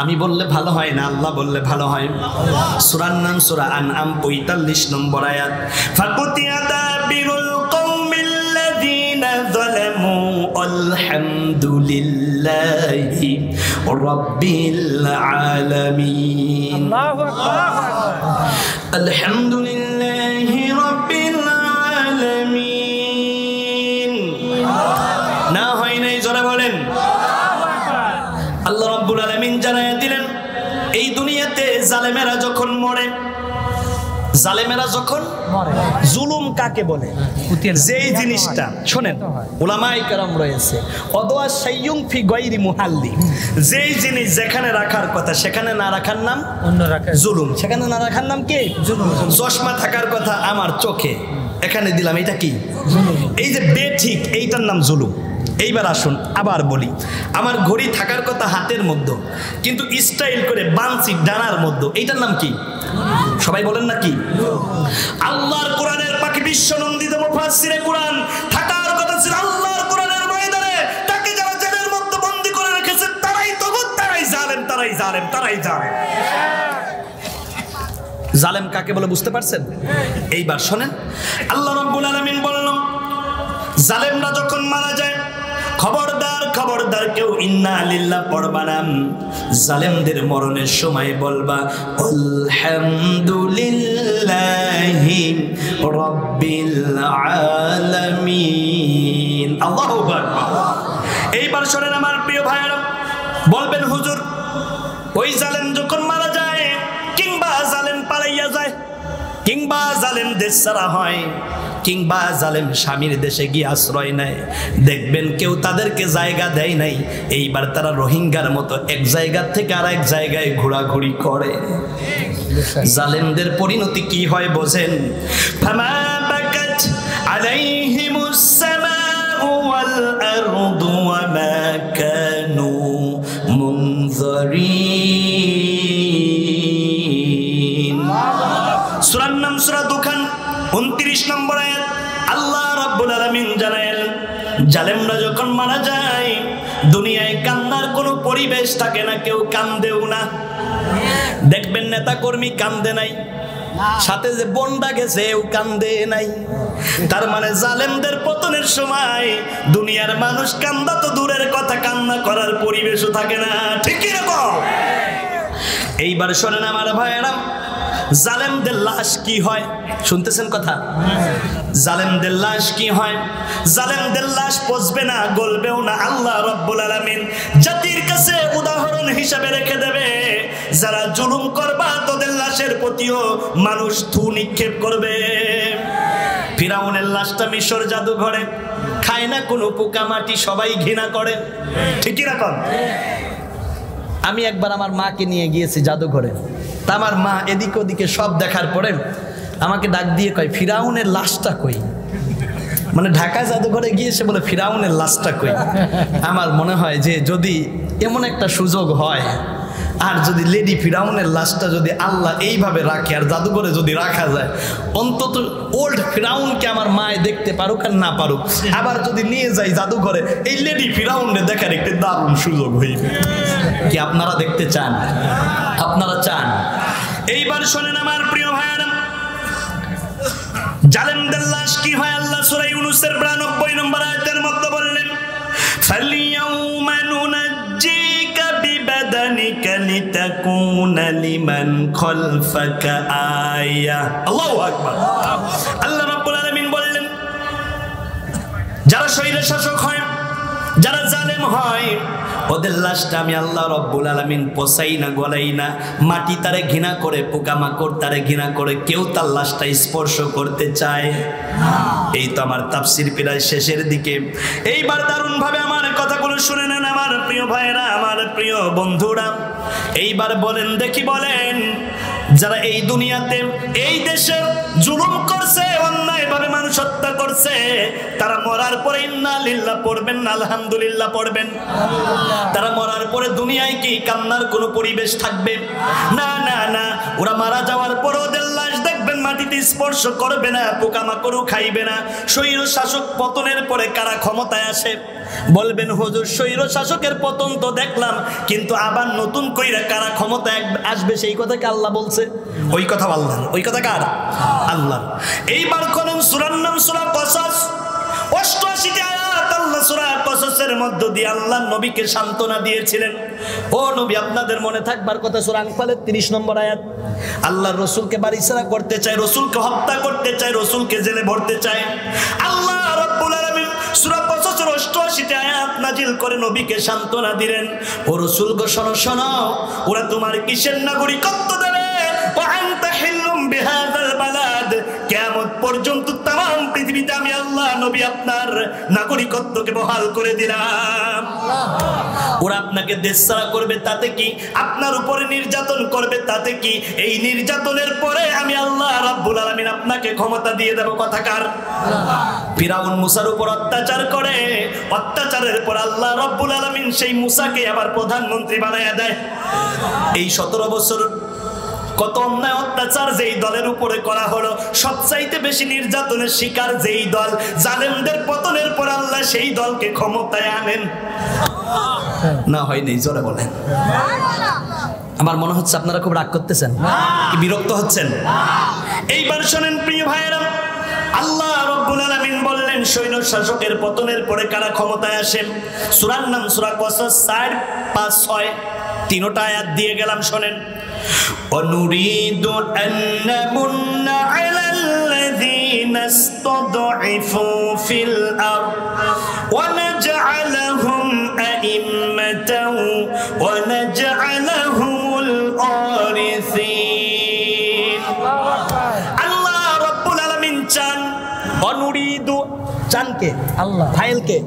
আমি বললে ভালো হয় না, আল্লাহ বললে ভালো হয়। সূরার নাম সূরা আনআম 45 নম্বর আয়াত। ফাকুতিয়া দাবিরুল কওমিল্লাযীনা যালামু আলহামদুলিল্লাহি রাব্বিল আলামিন। আল্লাহু আকবার। আলহামদুলিল্লাহি রাব্বিল আলামিন। না হয় নাই, জোরে বলেন। আল্লাহ রাব্বুল আলামিন জানায়া দিলেন, এই দুনিয়াতে জালেমেরা যখন মরে, জালেমেরা যখন মরে, জুলুম কাকে বলে? যেই জিনিসটা, শুনেন উলামায়ে কেরাম রয়েছে, অদওয়া শাইয়ুন ফি গায়রি মুহাল্লি, যেই জিনিস যেখানে রাখার কথা সেখানে না রাখার নাম অন্য রাখা জুলুম। সেখানে না রাখার নাম কি? জুলুম। চশমা থাকার কথা আমার চোখে, এখানে দিলাম, এটা কি? জুলুম। এই যে বেঠিক, এইটার নাম জুলুম। এইবার আসুন আবার বলি, আমার ঘড়ি থাকার কথা হাতের মধ্যে, কিন্তু স্টাইল করে বানছি ডানার মধ্যে, এইটার নাম কি? সবাই বলেন না কি? আল্লাহর কোরআনের পাখি বিশ্বনন্দিত মুফাসসিরে কোরআন থাকার কথা ছিল আল্লাহর কোরআনের ময়দানে, তাকে যারা জেলের মধ্যে বন্দী করে রেখেছে তারাই তগুত, তারাই জালেম, তারাই জালেম, তারাই জালেম। জালেম কাকে বলে বুঝতে পারছেন? এইবার শোনেন, আল্লাহ রাব্বুল আলামিন বললেন, জালেমরা যখন মারা যায়, খবরদার খবরদার কেউ ইন্না লিল্লাহ পড়বা না। জালেমদের মরণের সময় বলবা আলহামদুলিল্লাহি রাব্বিল আলামিন। আল্লাহু আকবার। এইবার শুনেন আমার প্রিয় ভাইরা, বলবেন হুজুর, ওই জালেম যখন মারা যায়, কিংবা জালেম পালাইয়া যায়, কিংবা জালেম দেশ ছাড়া হয়, কিংবা জালেম স্বামীর দেশে গিয়ে আশ্রয় নেয়, দেখবেন কেউ তাদেরকে জায়গা দেয় নাই। এইবার তারা রোহিঙ্গার মতো এক জায়গা থেকে আর এক জায়গায় ঘোরাঘুরি করে। জালেমদের পরিণতি কি হয় বোঝেন? ফামা বাকাত আলাইহিমুস সামাউ নম্বর আয়াত আল্লাহ রাব্বুল আলামিন জানেন জালেমরা যখন মারা যায় দুনিয়ায় কান্নার কোনো পরিবেশ থাকে না, কেউ কান্দেও না। দেখবেন নেতা কর্মী কান্দে নাই, সাথে যে বন্ডা গেছে ও কান্দে নাই। তার মানে জালেমদের পতনের সময় দুনিয়ার মানুষ কান্দা তো দূরের কথা, কান্না করার পরিবেশও থাকে না। ঠিক কি রকম? এইবার শোনেন আমার ভাইয়েরা, জালেমদের লাশ কি হয় শুনতেছেন কথা? জালেমদের লাশ কি হয়? জালেমদের লাশ পচবে না, গলবেও না। আল্লাহ রাব্বুল আলামিন জাতির কাছে উদাহরণ হিসেবে রেখে দেবে, যারা জুলুম করবা তাদের লাশের প্রতিও মানুষ থু নিক্ষেপ করবে। ফিরাউনের লাশটা মিশর জাদুঘরে, খায় না কোনো পোকামাটি, সবাই ঘৃণা করে। ঠিকই রকম। আমি একবার আমার মাকে নিয়ে গিয়েছি জাদুঘরে, তা আমার মা এদিকে ওদিকে সব দেখার পরে আমাকে ডাক দিয়ে কয় ফিরাউনের লাশটা কই। মানে ঢাকা জাদুঘরে গিয়েছে বলে ফিরাউনের লাশটা কই। আমার মনে হয় যে যদি এমন একটা সুযোগ হয়, আর যদি লেডি ফিরাউনের লাশটা যদি আল্লাহ এইভাবে রাখে আর জাদুঘরে যদি রাখা যায়, অন্তত ওল্ড ফিরাউনকে আমার মায় দেখতে পারুক আর না পারুক, আবার যদি নিয়ে যাই জাদুঘরে, এই লেডি ফিরাউনকে দেখার একটি দারুণ সুযোগ হইবে। কি আপনারা দেখতে চান? আপনারা চান? এইবার শোনেন আমার প্রিয় ভাইয়েরা, জালেমদের লাশ কি হয় আল্লাহ সূরা ইউনূসের 92 নম্বর আয়াতের মধ্যে বললেন, ফালিয়াউমা নুনাজ্জিকা বিবাদানিকা লিতাকুনা লিমান খালফাকা আয়া। আল্লাহু আকবার। আল্লাহ রাব্বুল আলামিন বললেন, যারা স্বৈর শাসক হয়, যারা জালেম হয়, ওদের লাশটা আমি আল্লাহ রাব্বুল আলামিন পচাই না, গলাই না। মাটি তারে ঘৃণা করে, পোকামাকড় তারে ঘৃণা করে, কেউ তার লাশটা স্পর্শ করতে চায় না। এই তো আমার তাফসীর প্রায় শেষের দিকে। এইবার দারুণ ভাবে আমার কথাগুলো শুনে নেন আমার প্রিয় ভাইরা, আমার প্রিয় বন্ধুরা। এইবার বলেন দেখি, বলেন যারা এই দুনিয়াতে এই দেশে জুলুম করছে, অন্যায় ভাবে মানুষ হত্যা করছে, তারা মরার পরে ইন্না লিল্লাহ পড়বেন না আলহামদুলিল্লাহ পড়বেন? তারা মরার পরে দুনিয়ায় কি কান্নার কোনো পরিবেশ থাকবে? না না না। ওরা মারা যাওয়ার পর ওদের লাশ দেখবেন মাটিতে স্পর্শ করবে না, পোকামাকড়ও খাইবে না। স্বৈর শাসক পতনের পরে কারা ক্ষমতায় আসে? বলবেন হুজুর স্বৈর শাসকের পতন তো দেখলাম, কিন্তু আবার নতুন কইরা কারা ক্ষমতায় আসবে সেই কথা কি আল্লাহ বলছে? ওই কথা আল্লাহ, ওই কথা কার? আল্লাহ। এইবার কোন সূরার নাম সূরা কসস, 88টি আয়াত আল্লাহ সূরা কসসের মধ্য দিয়ে আল্লাহ নবীকে সান্ত্বনা দিয়েছিলেন। ও নবী, আপনাদের মনে থাকবার কথা সূরা আনফালের 30 নম্বর আয়াত। আল্লাহর রাসূলকে বাড়িছাড়া করতে চায়, রাসূলকে হত্যা করতে চায়, রাসূলকে জেলে ভরতে চায়। আল্লাহ রাব্বুল আলামিন সূরা কসসের 88টি আয়াত নাজিল করে নবীকে সান্ত্বনা দিলেন। ও রাসূল গো, শোনো শোনো, ওরা তোমার কিসের নাগরিকত্ব দেবে? ওয়া আনতা হিল্লুম বিহাযাল বালাদ, কিয়ামত পর্যন্ত तमाम পৃথিবীতে আমি আল্লাহ নবী আপনার নাগরিকত্বকে বহাল করে দিলাম। ওরা আপনাকে দেশছাড়া করবে তাতে কি, আপনার উপরে নির্যাতন করবে তাতে কি, এই নির্যাতনের পরে আমি আল্লাহ রাব্বুল আলামিন আপনাকে ক্ষমতা দিয়ে দেব। কথাকার? ফিরাউন মুসার উপর অত্যাচার করে, অত্যাচারের পর আল্লাহ রাব্বুল আলামিন সেই মুসাকে আবার প্রধানমন্ত্রী বানায়া দেয়। এই 17 বছর কত অন্যায় অত্যাচার যেই দলের উপরে করা হলো, সবচাইতে বেশি নির্যাতনের শিকার যেই দল, জালেমদের পতনের পর আল্লাহ সেই দলকে ক্ষমতায় আনেন। না হয়নি? জোরে বলেন। আমার মনে হচ্ছে আপনারা খুব রাগ করতেছেন, কি বিরক্ত হচ্ছেন? এইবার শোনেন প্রিয় ভাইয়েরা, আল্লাহ রাব্বুল আলামিন বললেন সৈন্য শাসকের পতনের পরে কারা ক্ষমতায় আসেন। সূরার নাম সূরা কসস 4, 5, 6 তিনটা আয়াত দিয়ে গেলাম, শোনেন। ونريد أن نمن على الذين استضعفوا في الأرض ونجعلهم أئمة ونجعلهم الوارثين। আল্লাহ রাব্বুল আলামিন চান, অনুরিদু চান কে? আল্লাহ। ফাইল কে?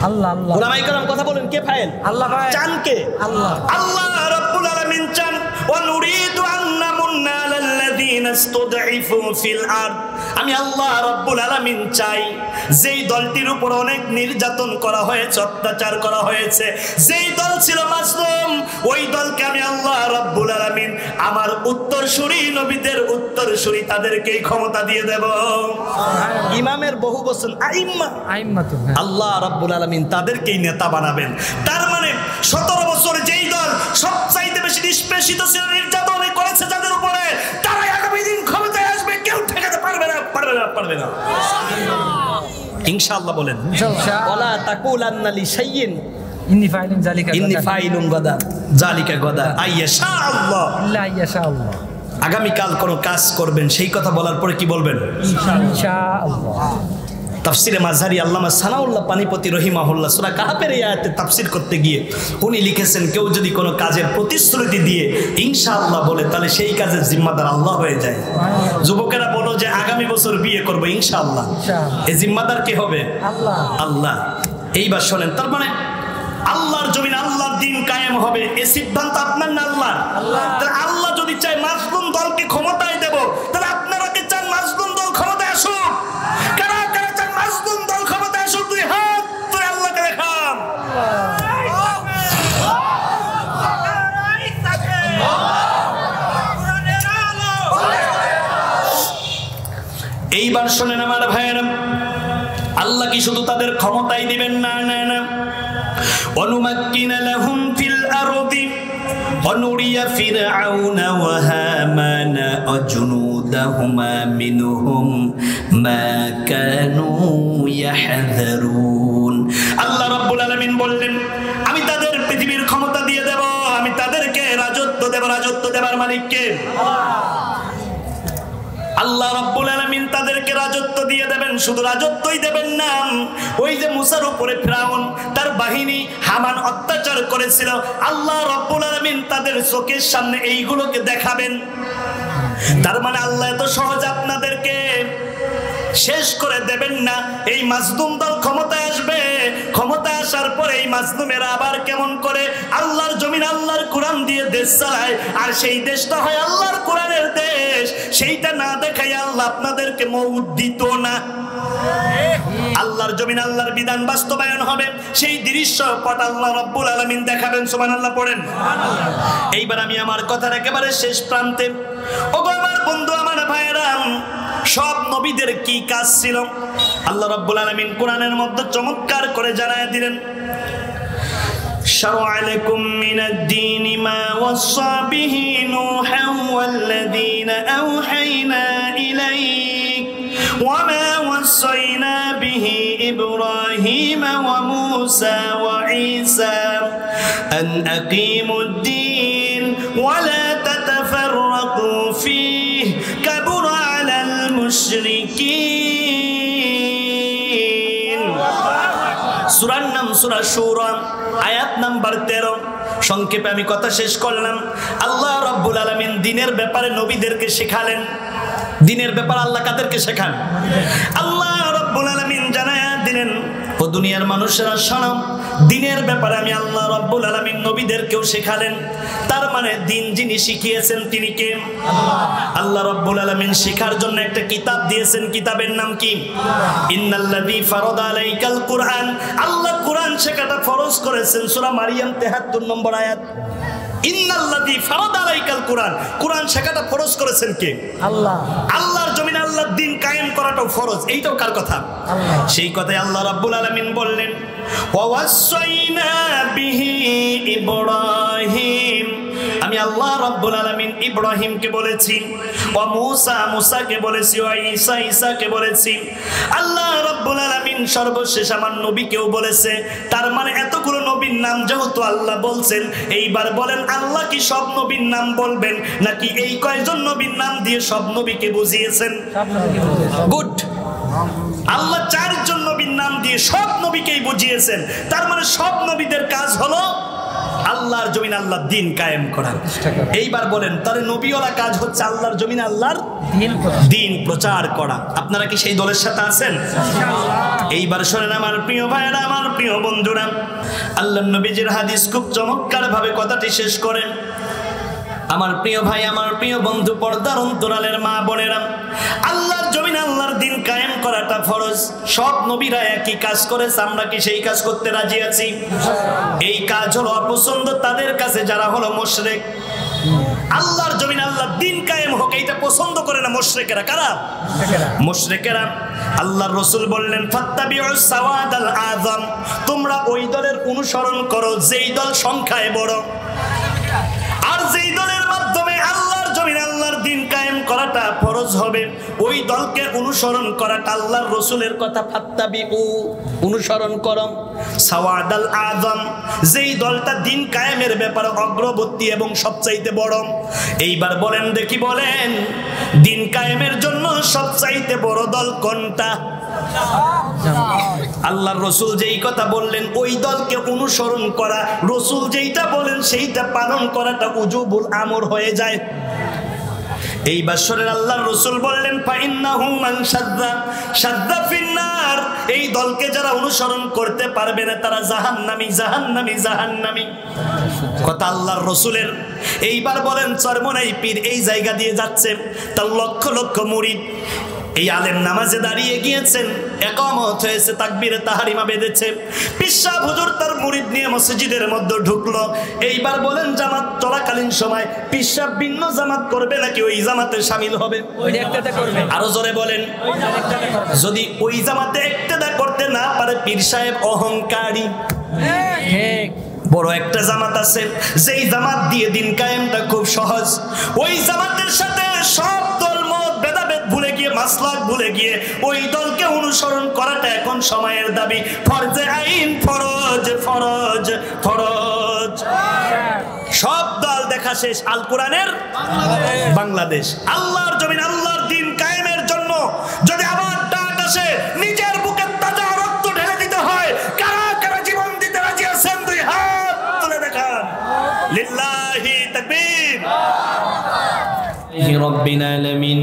আল্লাহ। আল্লাহ। উলামায়ে কেরাম কথা বলেন, কে ফাইল? আল্লাহ। চান কে? আল্লাহ। আল্লাহ রাব্বুল আলামিন চান, অনুরিদু আন নামুন্না আলাল্লাযীনা আল্লাযীনা ইসতুদঈফু ফিল আরদ, আমি আল্লাহ রাব্বুল আলামিন চাই যেই দলটির উপর অনেক নির্যাতন করা হয়েছে, অত্যাচার করা হয়েছে, যেই দল ছিল মাজলুম, ওই দলকে আমি আল্লাহ রাব্বুল আলামিন আমার উত্তরসূরি নবীদের উত্তরসূরি তাদেরকেই ক্ষমতা দিয়ে দেব। ইমামের বহু বচন আইম্মা, আল্লাহ রাব্বুল আলামিন তাদেরকেই নেতা বানাবেন। তার মানে 17 বছর যেই দল সবচাইতে বেশি নিষ্পেষিত ছিল, নির্যাতন করেছে যাদের উপরে, তারাই আগামী দিন ক্ষমতায় আসবে, কেউ ঠেকাতে পারবে না। ইনশাআল্লাহ বলেন। ওয়ালা তাকুলান্না লিশাইইন ইন্নী ফাইলুন গাদা যালিকা গাদা আইয়াশা আল্লাহ ইল্লা আইয়াশা আল্লাহ। আগামীকাল কোন কাজ করবেন, সেই কথা বলার পরে কি বলবেন? ইনশাআল্লাহ। তাফসিরে মাযহারি আল্লামা সানাউল্লাহ পানিপতি রহিমাহুল্লাহ সূরা কাহাফের এই আয়াতে তাফসির করতে গিয়ে উনি লিখেছেন, কেউ যদি কোনো কাজের প্রতিশ্রুতি দিয়ে ইনশাআল্লাহ বলে, তাহলে সেই কাজের জিম্মাদার আল্লাহ হয়ে যায়। যুবকেরা বলো যে আগামী বছর বিয়ে করবো ইনশাআল্লাহ, এই জিম্মাদার কে হবে? আল্লাহ। এইবার শোনেন, তার মানে আল্লাহর জমিন আল্লাহর দ্বীন কায়েম হবে, এই সিদ্ধান্ত আপনার না আল্লাহ? তাহলে আল্লাহ যদি চায় মাজলুম দলকে ক্ষমতায় দেব, তাহলে আপনারা কি চান মাজলুম দল ক্ষমতায় আসুক? কারা কারা চান মাজলুম দল ক্ষমতায় আসুক? দুই হাত তুলে আল্লাহকে দেখান। এইবার শোনেন আমার ভাইয়েরা, আল্লাহ কি শুধু তাদের ক্ষমতাই দিবেন? না না না। অনুমাক্কিনা লাহুম ফিল আরদি ওয়ানুরিয়া ফিরআউনা ওয়া হামানা ওয়াজুনুদাহুমা মিনহুম মা কানু ইয়াহযারুন। আল্লাহ রাব্বুল আলামিন বললেন, আমি তাদের পৃথিবীর ক্ষমতা দিয়ে দেব, আমি তাদেরকে রাজত্ব দেব। রাজত্ব দেবার মালিক কে? আল্লাহ রাব্বুল আলামিন তাদেরকে রাজত্ব দিয়ে দেবেন। শুধু রাজত্বই দেবেন না, ওই যে মুসার উপরে ফিরআউন তার বাহিনী হামান অত্যাচার করেছিল, আল্লাহ রাব্বুল আলামিন তাদের চোখের সামনে এইগুলোকে দেখাবেন। তার মানে আল্লাহ এত সহজ আপনাদেরকে শেষ করে দেবেন না। এই মাজলুম দল ক্ষমতায় আসবে, ক্ষমতায় আসার পরে এই মাজলুমেরা আবার কেমন করে আল্লাহর জমিন আল্লাহর কোরআন দিয়ে দেশ চালায়, আর সেই দেশটা হয় আল্লাহর কোরআনের দেশ। সেইটা না দেখাই আল্লাহ আপনাদেরকে মওত দিত না। আল্লাহর জমিন আল্লাহর বিধান বাস্তবায়ন হবে, সেই দৃশ্যপট আল্লাহ রাব্বুল আলামিন দেখাবেন। সুবহানাল্লাহ পড়েন। এইবার আমি আমার কথার একেবারে শেষ প্রান্তে, ওগো আমার বন্ধু, আমার ভাইয়েরা, সব নবীদের কি কাজ ছিল আল্লাহ রাব্বুল আলামিন কোরআনের মধ্যে চমৎকার করে জানায় দিলেন। شرع لكم من الدين ما وصى به نوحا والذين أوحينا إليك وما وصينا به إبراهيم وموسى وعيسى أن أقيموا الدين ولا تتفرقوا فيه كبر على المشركين। সূরার নাম সূরা শুরা, আয়াত নাম্বার 13। সংক্ষেপে আমি কথা শেষ করলাম। আল্লাহ রাব্বুল আলামিন দ্বীনের ব্যাপারে নবীদেরকে শেখালেন। দ্বীনের ব্যাপারে আল্লাহ কাদেরকে শেখান? আল্লাহ রাব্বুল আলামিন জানায়া দিলেন, ও দুনিয়ার মানুষেরা শোনো, দ্বীনের ব্যাপারে আমি আল্লাহ রাব্বুল আলামিন নবীদেরকেও শেখালেন। তার মানে দ্বীন যিনি শিখিয়েছেন তিনি কে? আল্লাহ রাব্বুল আলামিন শেখার জন্য একটা কিতাব দিয়েছেন। কিতাবের নাম কি? ইন্নাল্লাযী ফারাদা আলাইকাল কুরআন। আল্লাহ কোরআন শেখাটা ফরজ করেছেন। সূরা মারিয়াম 73 নম্বর আয়াত। ইন্নাল্লাযী ফারাদা আলাইকাল কুরআন, কোরআন শেখাটা ফরজ করেছেন কে? আল্লাহ। আল্লাহর জমিনে আল্লাহর দ্বীন কায়েম করাটাও ফরজ। এইটাও কার কথা? আল্লাহ। সেই কথাই আল্লাহ রাব্বুল আলামিন বললেন, ওয়া ওয়াসাইনা বিহি ইব্রাহিম। আমি আল্লাহ রাব্বুল আলামিন ইব্রাহিমকে বলেছি, ওয়া মুসা মুসাকে বলেছি, ওয়া ঈসা ঈসাকে বলেছি। আল্লাহ রাব্বুল আলামিন সর্বশেষ আমার নবীকেও বলেছে। তার মানে এতগুলো নবীর নাম যেহেতু আল্লাহ বলছেন, এইবার বলেন আল্লাহ কি সব নবীর নাম বলবেন, নাকি এই কয়জন নবীর নাম দিয়ে সব নবীকে বুঝিয়েছেন? গুড। আল্লাহ 4 জন নবীর নাম দিয়ে সব নবীকেই বুঝিয়েছেন। তার মানে সব নবীদের কাজ হলো আল্লাহর জমিন আল্লাহর দ্বীন কায়েম করা। এইবার বলেন, তাহলে নবীওয়ালা কাজ হচ্ছে আল্লাহর জমিন আল্লাহর দ্বীন প্রচার করা। আপনারা কি সেই দলের সাথে আছেন? এইবার শোনেন আমার প্রিয় ভাইরা, আমার প্রিয় বন্ধুরা, আল্লাহর নবীজির হাদিস খুব চমৎকার ভাবে কথাটি শেষ করেন। আমার প্রিয় ভাই, আমার প্রিয় বন্ধু, পর্দার অন্তরালের মা বোনেরা, আল্লাহর জমিনে আল্লাহর দিন কায়েম করাটা ফরজ। সব নবীরা একই কাজ করেছে, আমরা কি সেই কাজ করতে রাজি আছি? এই কাজ হলো অপছন্দ তাদের কাছে যারা হলো মুশরিক। আল্লাহর জমিনে আল্লাহর দিন কায়েম হোক এইটা পছন্দ করে না মুশরিকেরা। কারা? মুশরিকেরা। আল্লাহর রাসূল বললেন ফাত্তাবিউস সাওয়াদাল আযম, তোমরা ওই দলের অনুসরণ করো যেই দল সংখ্যায় বড়, আর যেই দলের মাধ্যমে আল্লাহর জমিনে আল্লাহর দিন কায়েম করাটা ফরজ হবে ওই দলকে অনুসরণ করাটা আল্লাহর রাসূলের কথা। ফাত্তাবিউ, অনুসরণ করো সাওয়াদাল আযম, যেই দলটা দিন কায়েমের ব্যাপারে অগ্রবর্তী এবং সবচাইতে বড়। এইবার বলেন দেখি, বলেন দিন কায়েমের জন্য সবচাইতে বড় দল কোনটা? আল্লাহর রাসূল যেই কথা বললেন ওই দলকে অনুসরণ করা, রাসূল যেইটা বলেন সেইটা পালন করাটা উজুবুল আমর হয়ে যায়। এই বছরের আল্লাহর রাসূল বললেন ফাইন্নাহু মান শাদ্দা ফিন্নার, এই দলকে যারা অনুসরণ করতে পারবে না তারা জাহান্নামী, জাহান্নামী, জাহান্নামী। কথা আল্লাহর রাসূলের। এইবার বলেন চরমনাই পীর এই জায়গা দিয়ে যাচ্ছে, তার লক্ষ লক্ষ মুরিদ এই আলেম নামাজে দাঁড়িয়ে গিয়েছেন, ইকামত হয়েছে, তাকবীরে তাহরিমা বেঁধেছে, পীর সাহেব হুজুর তার মুরিদ নিয়ে মসজিদের মধ্যে ঢুকলো। এইবার বলেন জামাত চলাকালীন সময় পীর সাহেব ভিন্ন জামাত করবে নাকি ওই জামাতে শামিল হবে? আরো জোরে বলেন। যদি ওই জামাতে ইক্তেদা করতে না পারে, পীর সাহেব অহংকারী। বড় একটা জামাত আছে যেই জামাত দিয়ে দিন কায়েমটা খুব সহজ, ওই জামাতের সাথে সব ধর্ম ভেদাভেদ ভুলে গিয়ে, মাসলাক ভুলে গিয়ে ওই দলকে অনুসরণ করাটা এখন সময়ের দাবি। ফরজে আইন, ফরজ, ফরজ, ফরজ। সব দল দেখা শেষ, আল কোরআনের বাংলাদেশ। আল্লাহর জমিন আল্লাহর দিন কায়েমের জন্য যদি আবার ডাক আসে, নিজের বুকে তাজা রক্ত ঢেলে দিতে হয়, কারা কারা জীবন দিতে রাজি আছেন? দুই হাত তুলে দেখান। লিল্লাহি তাকবীর। رب العالمين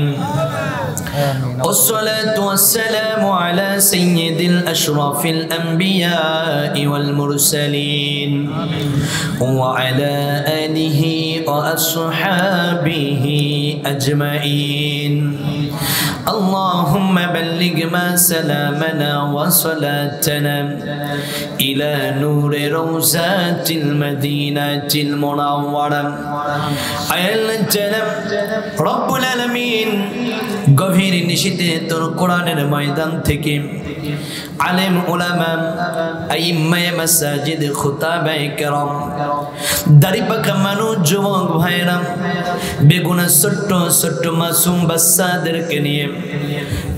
والصلاة والسلام على سيد الأشرف الأنبياء والمرسلين وعلى آله وأصحابه أجمعين اللهم بلغ ما سلامنا وصلاتنا إلى نور روزات المدينة المنورة রব্বুল আলামিন গভীর নিশীথে তোর কোরআনের ময়দান থেকে আলেম উলামা আইম্মায়ে মাসাজিদ খুতাবায়ে কেরাম দাড়ি পাকা মানুষ যুবক ভাইরা বেগুনা ছোট্ট ছোট্ট মাসুম বাচ্চাদেরকে নিয়ে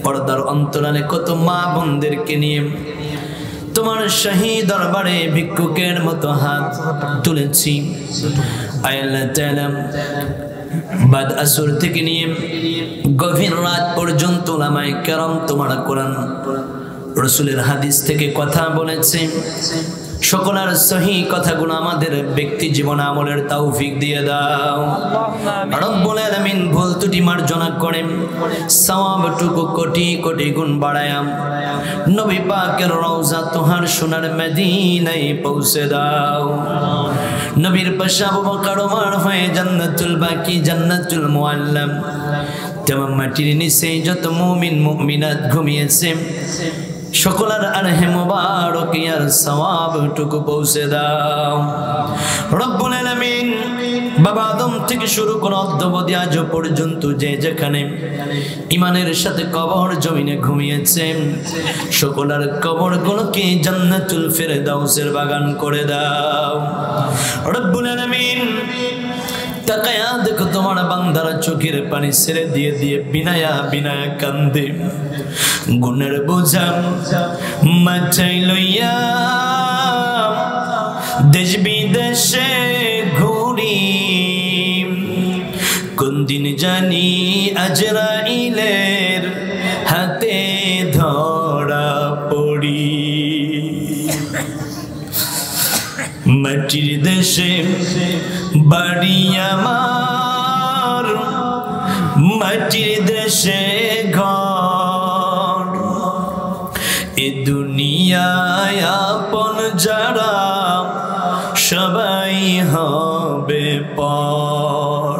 পর্দার অন্তরালে কত মা বোনদেরকে নিয়ে তোমার শাহী দরবারে ভিক্ষুকের মতো হাত তুলেছি। আল্লাহ তাআলা বাদ আসর থেকে নিয়ে গভীর রাত পর্যন্ত উলামায়ে কেরাম তোমার কোরআন রাসূলের হাদিস থেকে কথা বলেছে। সকলের সহি কথাগুলো আমাদের ব্যক্তি জীবন আমলের তৌফিক দিয়ে দাও রব্বুল আলামিন। ভুল ত্রুটি মার্জনা করে সওয়াবটুকু কোটি কোটি গুণ বাড়ায়াম নবী পাকের রওজা তোহার সোনার মদিনায় পৌঁছে দাও। নবীর পাশে আবু বকর ওমর হয়ে জান্নাতুল বাকি, জান্নাতুল মুআল্লাম তামাম মাটির নিচে যত মুমিন মুমিনাত ঘুমিয়েছে সকলের আরহে মুবারক ইয়ার সওয়াবটুকু পৌঁছে দাও রব্বুল আলামিন। বাবা আদম থেকে শুরু করে অদ্যাবধি আজ পর্যন্ত যে যেখানে ইমানের সাথে কবর জমিনে ঘুমিয়েছে সকলের কবরগুলোকে জান্নাতুল ফেরদাউসের বাগান করে দাও রব্বুল আলামিন। তাকায়া দেখো তোমার বান্দারা চোখের পানি ছেড়ে দিয়ে দিয়ে বিনায়া বিনায়া কান্দে, গুণের বোঝা মাথায় লইয়া দেশ বিদেশে ঘুরি, কোন দিন জানি আজরাইলের হাতে ধরা পড়ি। মাটির দেশে বাড়ি আমার, মাটির দেশে ঘর, এ দুনিয়ায় আপন যারা সবাই হবে পর।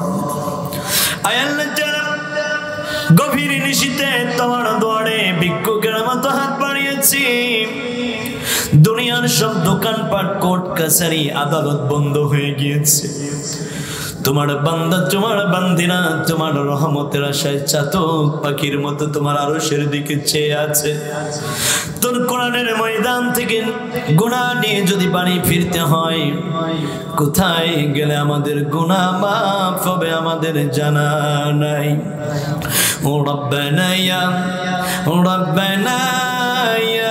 গভীর নিশীতে তোমার দুয়ারে ভিক্ষুকের মতো হাত বাড়িয়েছি। দুনিয়ার সব দোকানপাট, কোর্ট কাছারি, আদালত বন্ধ হয়ে গিয়েছে। তোমার বান্দা, তোমার বান্দিরা তোমার রহমতের আশায় চাতক পাখির মতো তোমার আরশের দিকে চেয়ে আছে। তোর কোরআনের ময়দান থেকে গুনাহ নিয়ে যদি বাড়ি ফিরতে হয়, কোথায় গেলে আমাদের গুনাহ মাফ হবে আমাদের জানা নাই। ও রব্বানা ইয়া